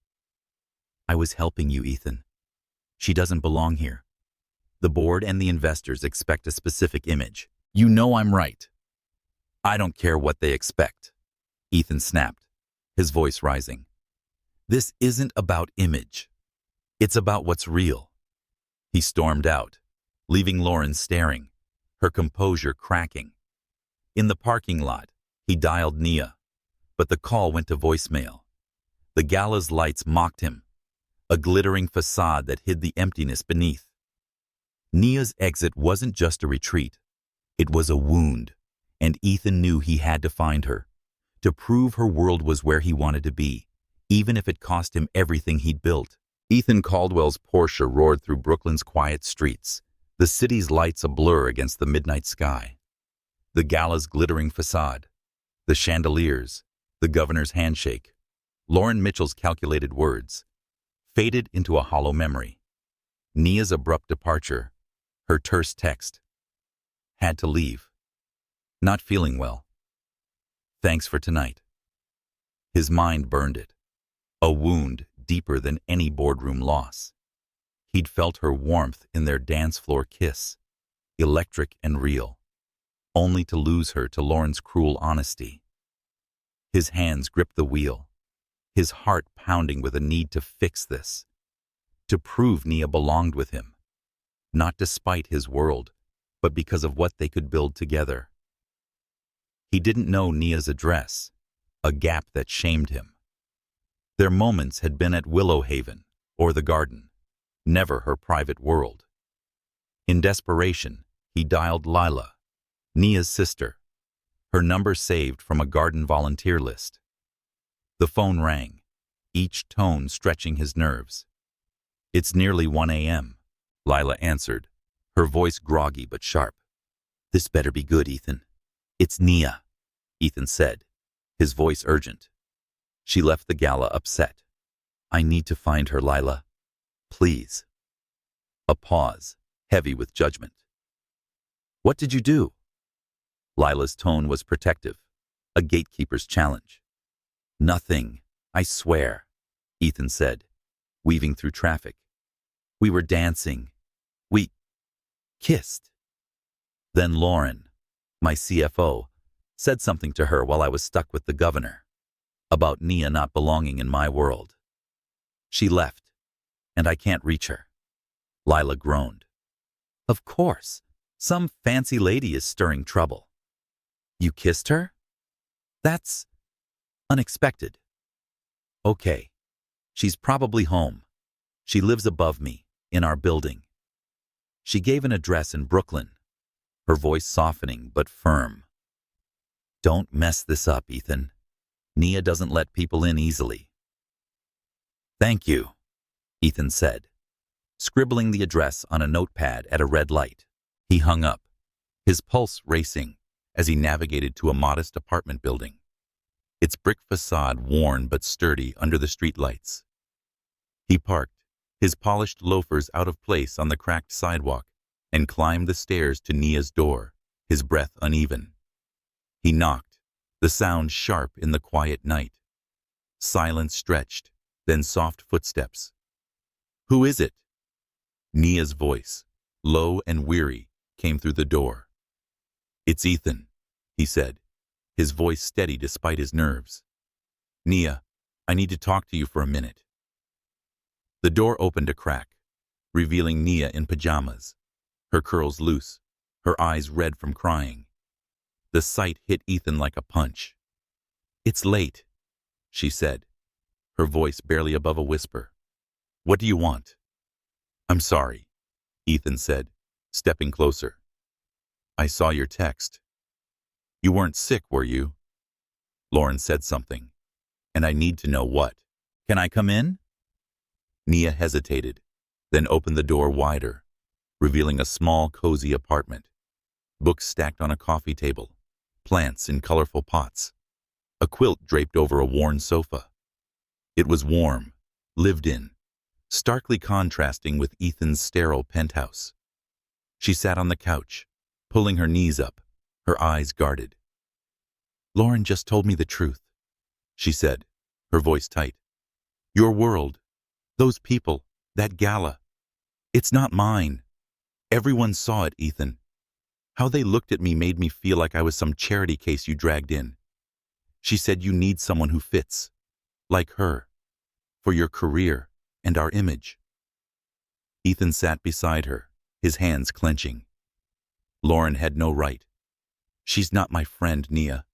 "I was helping you, Ethan. She doesn't belong here. The board and the investors expect a specific image. You know I'm right." "I don't care what they expect," Ethan snapped, his voice rising. "This isn't about image. It's about what's real." He stormed out, leaving Lauren staring, her composure cracking. In the parking lot, he dialed Nia, but the call went to voicemail. The gala's lights mocked him, a glittering facade that hid the emptiness beneath. Nia's exit wasn't just a retreat. It was a wound, and Ethan knew he had to find her, to prove her world was where he wanted to be, even if it cost him everything he'd built. Ethan Caldwell's Porsche roared through Brooklyn's quiet streets, the city's lights a blur against the midnight sky. The gala's glittering facade, the chandeliers, the governor's handshake, Lauren Mitchell's calculated words, faded into a hollow memory. Nia's abrupt departure, her terse text. "Had to leave. Not feeling well. Thanks for tonight." His mind burned it, a wound deeper than any boardroom loss. He'd felt her warmth in their dance floor kiss, electric and real, only to lose her to Lauren's cruel honesty. His hands gripped the wheel, his heart pounding with a need to fix this, to prove Nia belonged with him, not despite his world, but because of what they could build together. He didn't know Nia's address, a gap that shamed him. Their moments had been at Willow Haven or the garden, never her private world. In desperation, he dialed Lila, Nia's sister, her number saved from a garden volunteer list. The phone rang, each tone stretching his nerves. "It's nearly 1 a.m., Lila answered, her voice groggy but sharp. "This better be good, Ethan." "It's Nia," Ethan said, his voice urgent. She left the gala upset. "I need to find her, Lila. Please." A pause, heavy with judgment. "What did you do?" Lila's tone was protective, a gatekeeper's challenge. "Nothing, I swear. Ethan said, weaving through traffic. We were dancing. We kissed. Then Lauren, my CFO, said something to her while I was stuck with the governor about Nia not belonging in my world. She left, and I can't reach her. Lila groaned. Of course, some fancy lady is stirring trouble. You kissed her? That's unexpected. Okay, she's probably home. She lives above me, in our building. She gave an address in Brooklyn, her voice softening but firm. Don't mess this up, Ethan. Nia doesn't let people in easily. Thank you, Ethan said, scribbling the address on a notepad at a red light. He hung up, his pulse racing as he navigated to a modest apartment building, its brick facade worn but sturdy under the streetlights. He parked, his polished loafers out of place on the cracked sidewalk, and climbed the stairs to Nia's door, his breath uneven. He knocked, the sound sharp in the quiet night. Silence stretched, then soft footsteps. Who is it? Nia's voice, low and weary, came through the door. It's Ethan, he said, his voice steady despite his nerves. Nia, I need to talk to you for a minute. The door opened a crack, revealing Nia in pajamas, her curls loose, her eyes red from crying. The sight hit Ethan like a punch. It's late, she said, her voice barely above a whisper. What do you want? I'm sorry, Ethan said, stepping closer. I saw your text. You weren't sick, were you? Lauren said something, and I need to know what. Can I come in? Nia hesitated, then opened the door wider, revealing a small, cozy apartment. Books stacked on a coffee table, plants in colorful pots, a quilt draped over a worn sofa. It was warm, lived in, starkly contrasting with Ethan's sterile penthouse. She sat on the couch, pulling her knees up, her eyes guarded. Lauren just told me the truth, she said, her voice tight. Your world, those people, that gala, it's not mine. Everyone saw it, Ethan. How they looked at me made me feel like I was some charity case you dragged in. She said you need someone who fits, like her, for your career and our image. Ethan sat beside her, his hands clenching. Lauren had no right. She's not my friend, Nia.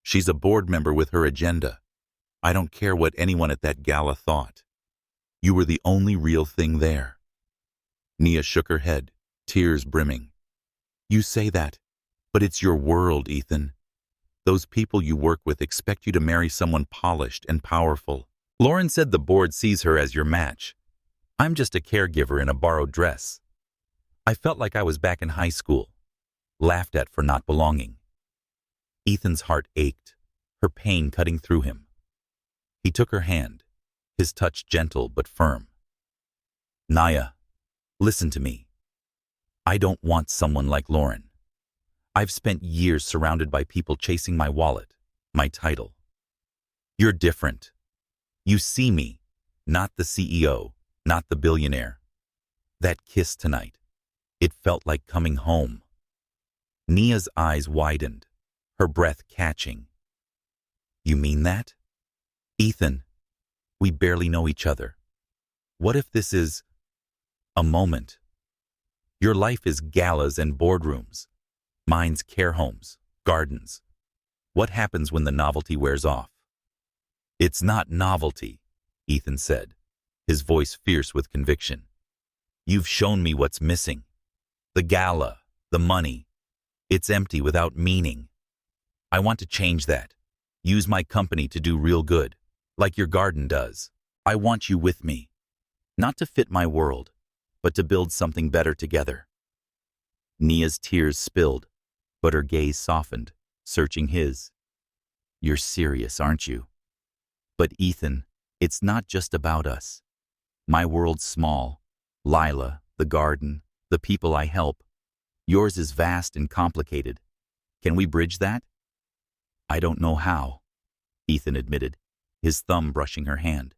She's a board member with her agenda. I don't care what anyone at that gala thought. You were the only real thing there. Nia shook her head, tears brimming. You say that, but it's your world, Ethan. Those people you work with expect you to marry someone polished and powerful. Lauren said the board sees her as your match. I'm just a caregiver in a borrowed dress. I felt like I was back in high school, laughed at for not belonging. Ethan's heart ached, her pain cutting through him. He took her hand, his touch gentle but firm. Nia, listen to me. I don't want someone like Lauren. I've spent years surrounded by people chasing my wallet, my title. You're different. You see me, not the CEO, not the billionaire. That kiss tonight, it felt like coming home. Nia's eyes widened, her breath catching. You mean that? Ethan, we barely know each other. What if this is a moment? Your life is galas and boardrooms. Mine's care homes, gardens. What happens when the novelty wears off? It's not novelty, Ethan said, his voice fierce with conviction. You've shown me what's missing. The gala, the money. It's empty without meaning. I want to change that. Use my company to do real good, like your garden does. I want you with me. Not to fit my world, but to build something better together. Nia's tears spilled, but her gaze softened, searching his. You're serious, aren't you? But Ethan, it's not just about us. My world's small. Lila, the garden, the people I help. Yours is vast and complicated. Can we bridge that? I don't know how, Ethan admitted, his thumb brushing her hand.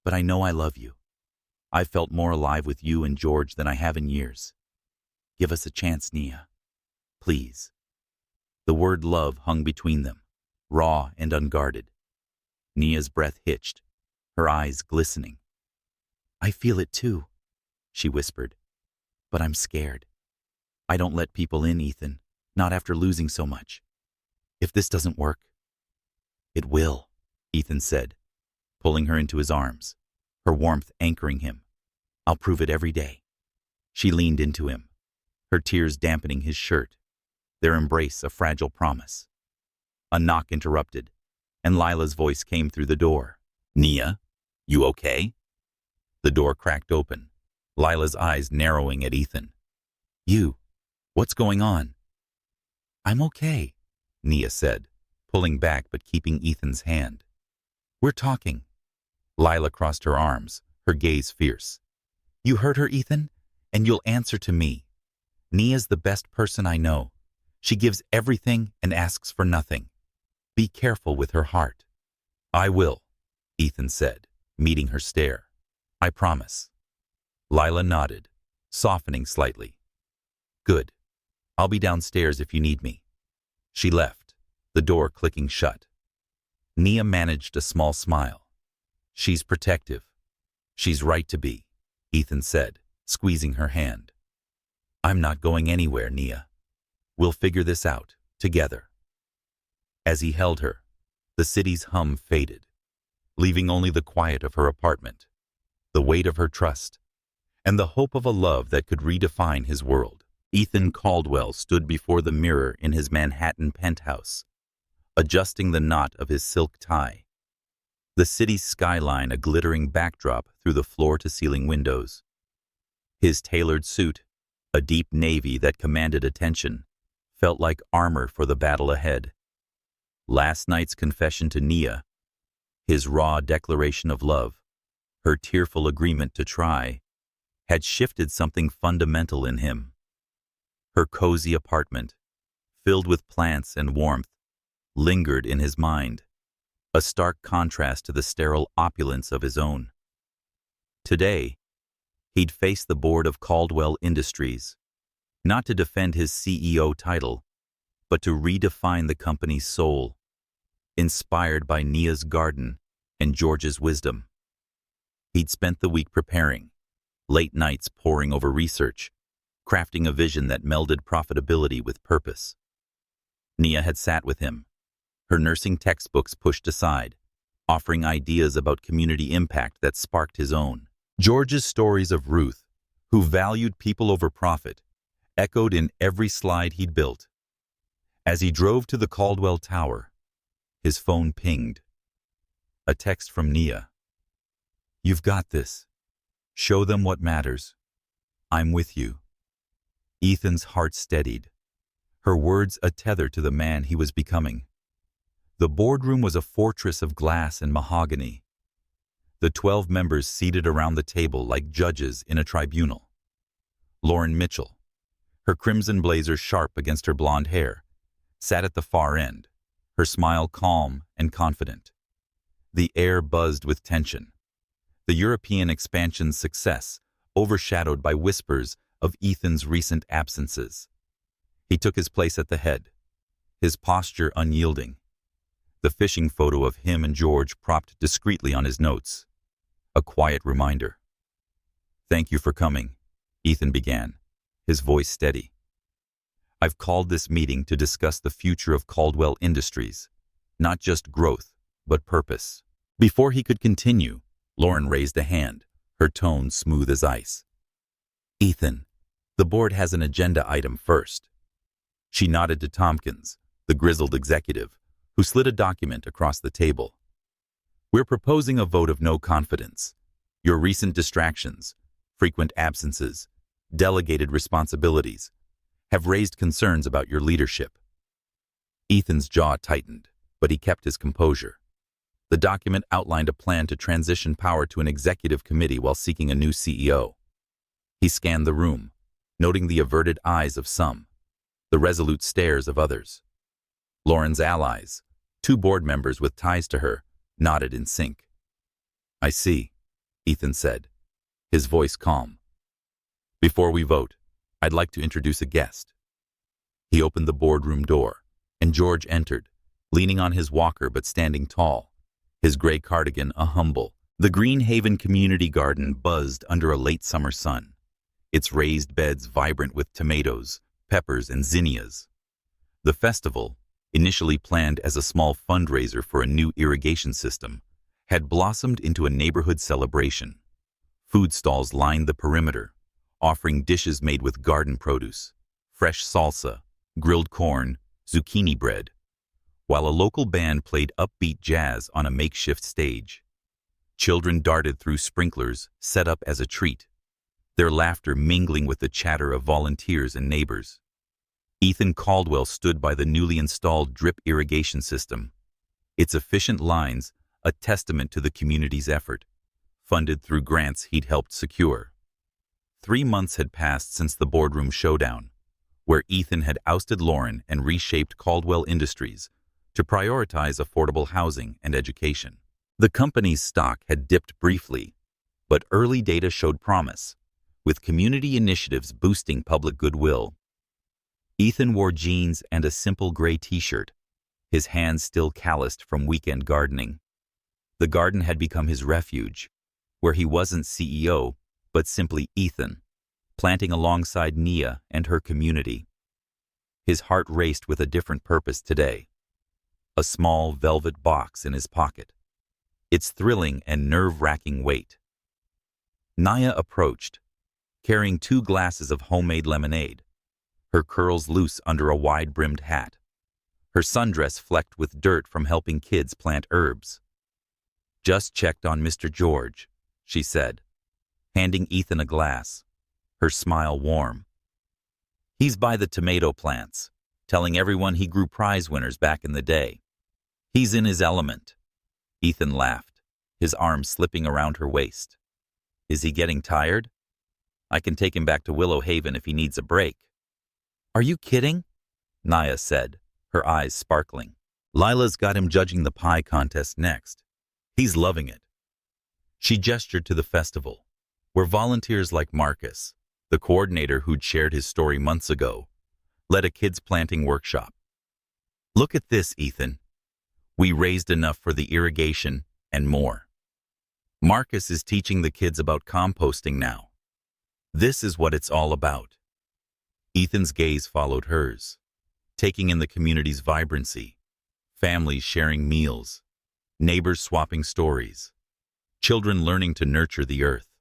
but I know I love you. I've felt more alive with you and George than I have in years. Give us a chance, Nia. Please." The word love hung between them, raw and unguarded. Nia's breath hitched, her eyes glistening. "I feel it too," she whispered, "but I'm scared. I don't let people in, Ethan, not after losing so much. If this doesn't work—" "It will," Ethan said, pulling her into his arms, her warmth anchoring him. "I'll prove it every day." She leaned into him, her tears dampening his shirt, their embrace a fragile promise. A knock interrupted, and Lila's voice came through the door. "Nia, you okay?" The door cracked open, Lila's eyes narrowing at Ethan. What's going on?" "I'm okay," Nia said, pulling back but keeping Ethan's hand. "We're talking." Lila crossed her arms, her gaze fierce. "You hurt her, Ethan, and you'll answer to me. Nia's the best person I know. She gives everything and asks for nothing. Be careful with her heart." "I will," Ethan said, meeting her stare. "I promise." Lila nodded, softening slightly. "Good. I'll be downstairs if you need me." She left, the door clicking shut. Nia managed a small smile. "She's protective. She's right to be," Ethan said, squeezing her hand. "I'm not going anywhere, Nia. We'll figure this out, together." As he held her, the city's hum faded, leaving only the quiet of her apartment, the weight of her trust, and the hope of a love that could redefine his world. Ethan Caldwell stood before the mirror in his Manhattan penthouse, adjusting the knot of his silk tie. The city's skyline a glittering backdrop through the floor-to-ceiling windows. His tailored suit, a deep navy that commanded attention, felt like armor for the battle ahead. Last night's confession to Nia, his raw declaration of love, her tearful agreement to try, had shifted something fundamental in him. Her cozy apartment, filled with plants and warmth, lingered in his mind, a stark contrast to the sterile opulence of his own. Today, he'd face the board of Caldwell Industries, not to defend his CEO title, but to redefine the company's soul, inspired by Nia's garden and George's wisdom. He'd spent the week preparing, late nights poring over research, crafting a vision that melded profitability with purpose. Nia had sat with him, her nursing textbooks pushed aside, offering ideas about community impact that sparked his own. George's stories of Ruth, who valued people over profit, echoed in every slide he'd built. As he drove to the Caldwell Tower, his phone pinged. A text from Nia. "You've got this. Show them what matters. I'm with you." Ethan's heart steadied, her words a tether to the man he was becoming. The boardroom was a fortress of glass and mahogany. The 12 members seated around the table like judges in a tribunal. Lauren Mitchell, her crimson blazer sharp against her blonde hair, sat at the far end, her smile calm and confident. The air buzzed with tension, the European expansion's success overshadowed by whispers of Ethan's recent absences. He took his place at the head, his posture unyielding, the fishing photo of him and George propped discreetly on his notes. A quiet reminder. "Thank you for coming," Ethan began, his voice steady. "I've called this meeting to discuss the future of Caldwell Industries, not just growth, but purpose." Before he could continue, Lauren raised a hand, her tone smooth as ice. "Ethan, the board has an agenda item first." She nodded to Tompkins, the grizzled executive, who slid a document across the table. "We're proposing a vote of no confidence. Your recent distractions, frequent absences, delegated responsibilities, have raised concerns about your leadership." Ethan's jaw tightened, but he kept his composure. The document outlined a plan to transition power to an executive committee while seeking a new CEO. He scanned the room, noting the averted eyes of some, the resolute stares of others. Lauren's allies, 2 board members with ties to her, nodded in sync. "I see," Ethan said, his voice calm. Before we vote, I'd like to introduce a guest. He opened the boardroom door, and George entered, leaning on his walker but standing tall, his gray cardigan a humble. The Green Haven community garden buzzed under a late summer sun, its raised beds vibrant with tomatoes, peppers, and zinnias. The festival, initially planned as a small fundraiser for a new irrigation system, had blossomed into a neighborhood celebration. Food stalls lined the perimeter, offering dishes made with garden produce, fresh salsa, grilled corn, zucchini bread, while a local band played upbeat jazz on a makeshift stage. Children darted through sprinklers set up as a treat, their laughter mingling with the chatter of volunteers and neighbors. Ethan Caldwell stood by the newly installed drip irrigation system, its efficient lines a testament to the community's effort, funded through grants he'd helped secure. 3 months had passed since the boardroom showdown, where Ethan had ousted Lauren and reshaped Caldwell Industries to prioritize affordable housing and education. The company's stock had dipped briefly, but early data showed promise, with community initiatives boosting public goodwill. Ethan wore jeans and a simple gray t-shirt, his hands still calloused from weekend gardening. The garden had become his refuge, where he wasn't CEO, but simply Ethan, planting alongside Nia and her community. His heart raced with a different purpose today. A small velvet box in his pocket, its thrilling and nerve-wracking weight. Nia approached, carrying 2 glasses of homemade lemonade, her curls loose under a wide-brimmed hat, her sundress flecked with dirt from helping kids plant herbs. "Just checked on Mr. George," she said, handing Ethan a glass, her smile warm. "He's by the tomato plants, telling everyone he grew prize winners back in the day. He's in his element." Ethan laughed, his arm slipping around her waist. "Is he getting tired? I can take him back to Willow Haven if he needs a break." "Are you kidding?" Nia said, her eyes sparkling. "Lila's got him judging the pie contest next. He's loving it." She gestured to the festival, where volunteers like Marcus, the coordinator who'd shared his story months ago, led a kids planting workshop. "Look at this, Ethan. We raised enough for the irrigation and more. Marcus is teaching the kids about composting now. This is what it's all about." Ethan's gaze followed hers, taking in the community's vibrancy, families sharing meals, neighbors swapping stories, children learning to nurture the earth.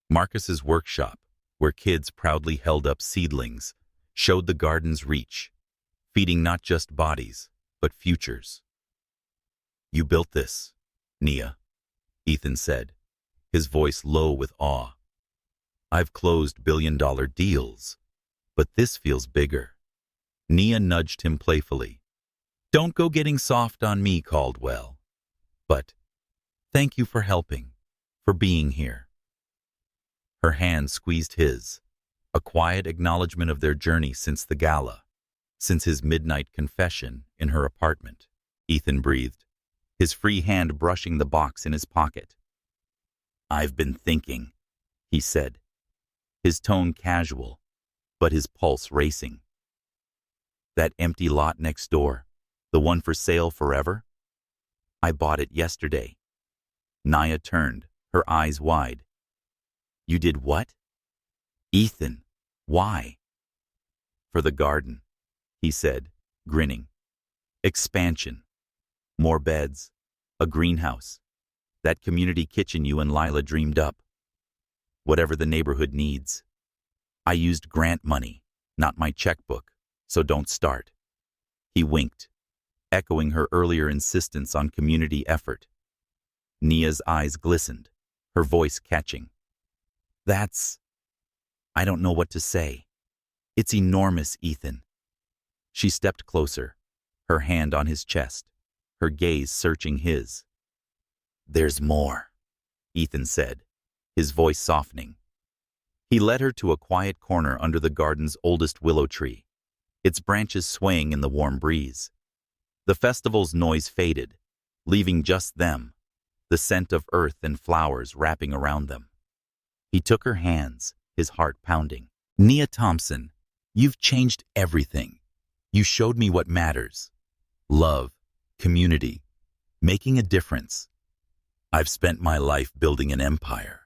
Marcus's workshop, where kids proudly held up seedlings, showed the garden's reach, feeding not just bodies, but futures. "You built this, Nia," Ethan said, his voice low with awe. "I've closed billion-dollar deals, but this feels bigger." Nia nudged him playfully. "Don't go getting soft on me, Caldwell. But thank you for helping, for being here." Her hand squeezed his, a quiet acknowledgement of their journey since the gala, since his midnight confession in her apartment. Ethan breathed, his free hand brushing the box in his pocket. "I've been thinking," he said, his tone casual, but his pulse racing. "That empty lot next door, the one for sale forever? I bought it yesterday." Nia turned, her eyes wide. "You did what?" "Ethan, why?" "For the garden," he said, grinning. "Expansion. More beds, a greenhouse, that community kitchen you and Lila dreamed up. Whatever the neighborhood needs. I used grant money, not my checkbook, so don't start." He winked, echoing her earlier insistence on community effort. Nia's eyes glistened, her voice catching. I don't know what to say. It's enormous, Ethan." She stepped closer, her hand on his chest, her gaze searching his. "There's more," Ethan said, his voice softening. He led her to a quiet corner under the garden's oldest willow tree, its branches swaying in the warm breeze. The festival's noise faded, leaving just them, the scent of earth and flowers wrapping around them. He took her hands, his heart pounding. Nia Thompson, you've changed everything. You showed me what matters. Love, community, making a difference. I've spent my life building an empire,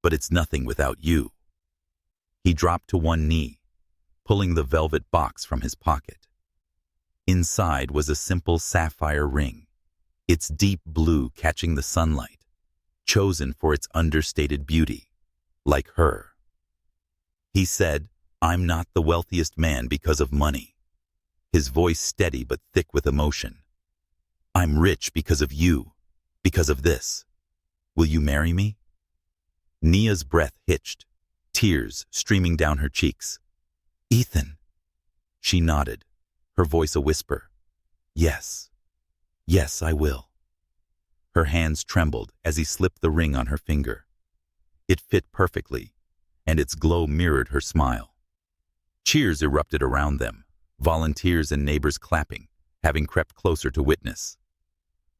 but it's nothing without you. He dropped to one knee, pulling the velvet box from his pocket. Inside was a simple sapphire ring, its deep blue catching the sunlight, chosen for its understated beauty, like her. He said, "I'm not the wealthiest man because of money." His voice steady but thick with emotion. "I'm rich because of you, because of this. Will you marry me?" Nia's breath hitched, tears streaming down her cheeks. "Ethan." She nodded, her voice a whisper. "Yes. Yes, I will." Her hands trembled as he slipped the ring on her finger. It fit perfectly, and its glow mirrored her smile. Cheers erupted around them, volunteers and neighbors clapping, having crept closer to witness.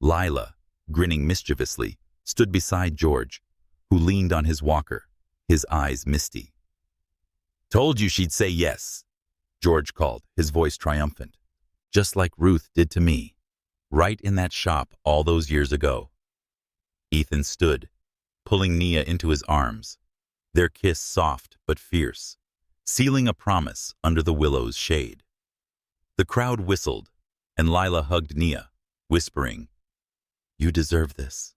Lila, grinning mischievously, stood beside George, who leaned on his walker, his eyes misty. "Told you she'd say yes," George called, his voice triumphant. "Just like Ruth did to me, right in that shop all those years ago." Ethan stood, pulling Nia into his arms, their kiss soft but fierce, sealing a promise under the willow's shade. The crowd whistled, and Lila hugged Nia, whispering, "You deserve this."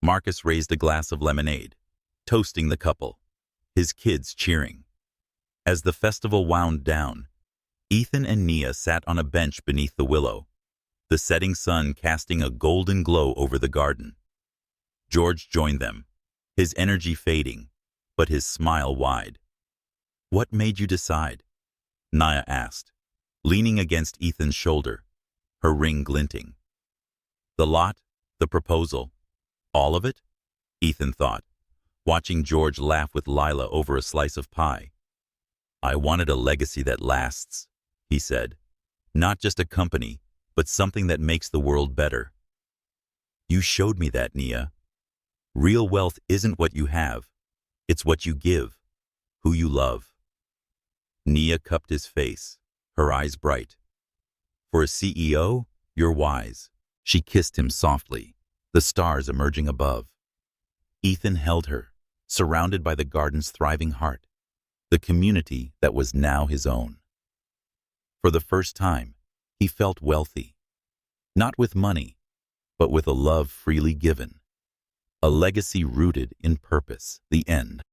Marcus raised a glass of lemonade, toasting the couple, his kids cheering. As the festival wound down, Ethan and Nia sat on a bench beneath the willow, the setting sun casting a golden glow over the garden. George joined them, his energy fading, but his smile wide. "What made you decide?" Nia asked, leaning against Ethan's shoulder, her ring glinting. "The lot, the proposal, all of it?" Ethan thought, watching George laugh with Lila over a slice of pie. "I wanted a legacy that lasts," he said. "Not just a company, but something that makes the world better." "You showed me that, Nia. Real wealth isn't what you have, it's what you give, who you love." Nia cupped his face, her eyes bright. "For a CEO, you're wise." She kissed him softly, the stars emerging above. Ethan held her, surrounded by the garden's thriving heart, the community that was now his own. For the first time, he felt wealthy, not with money, but with a love freely given, a legacy rooted in purpose. The end.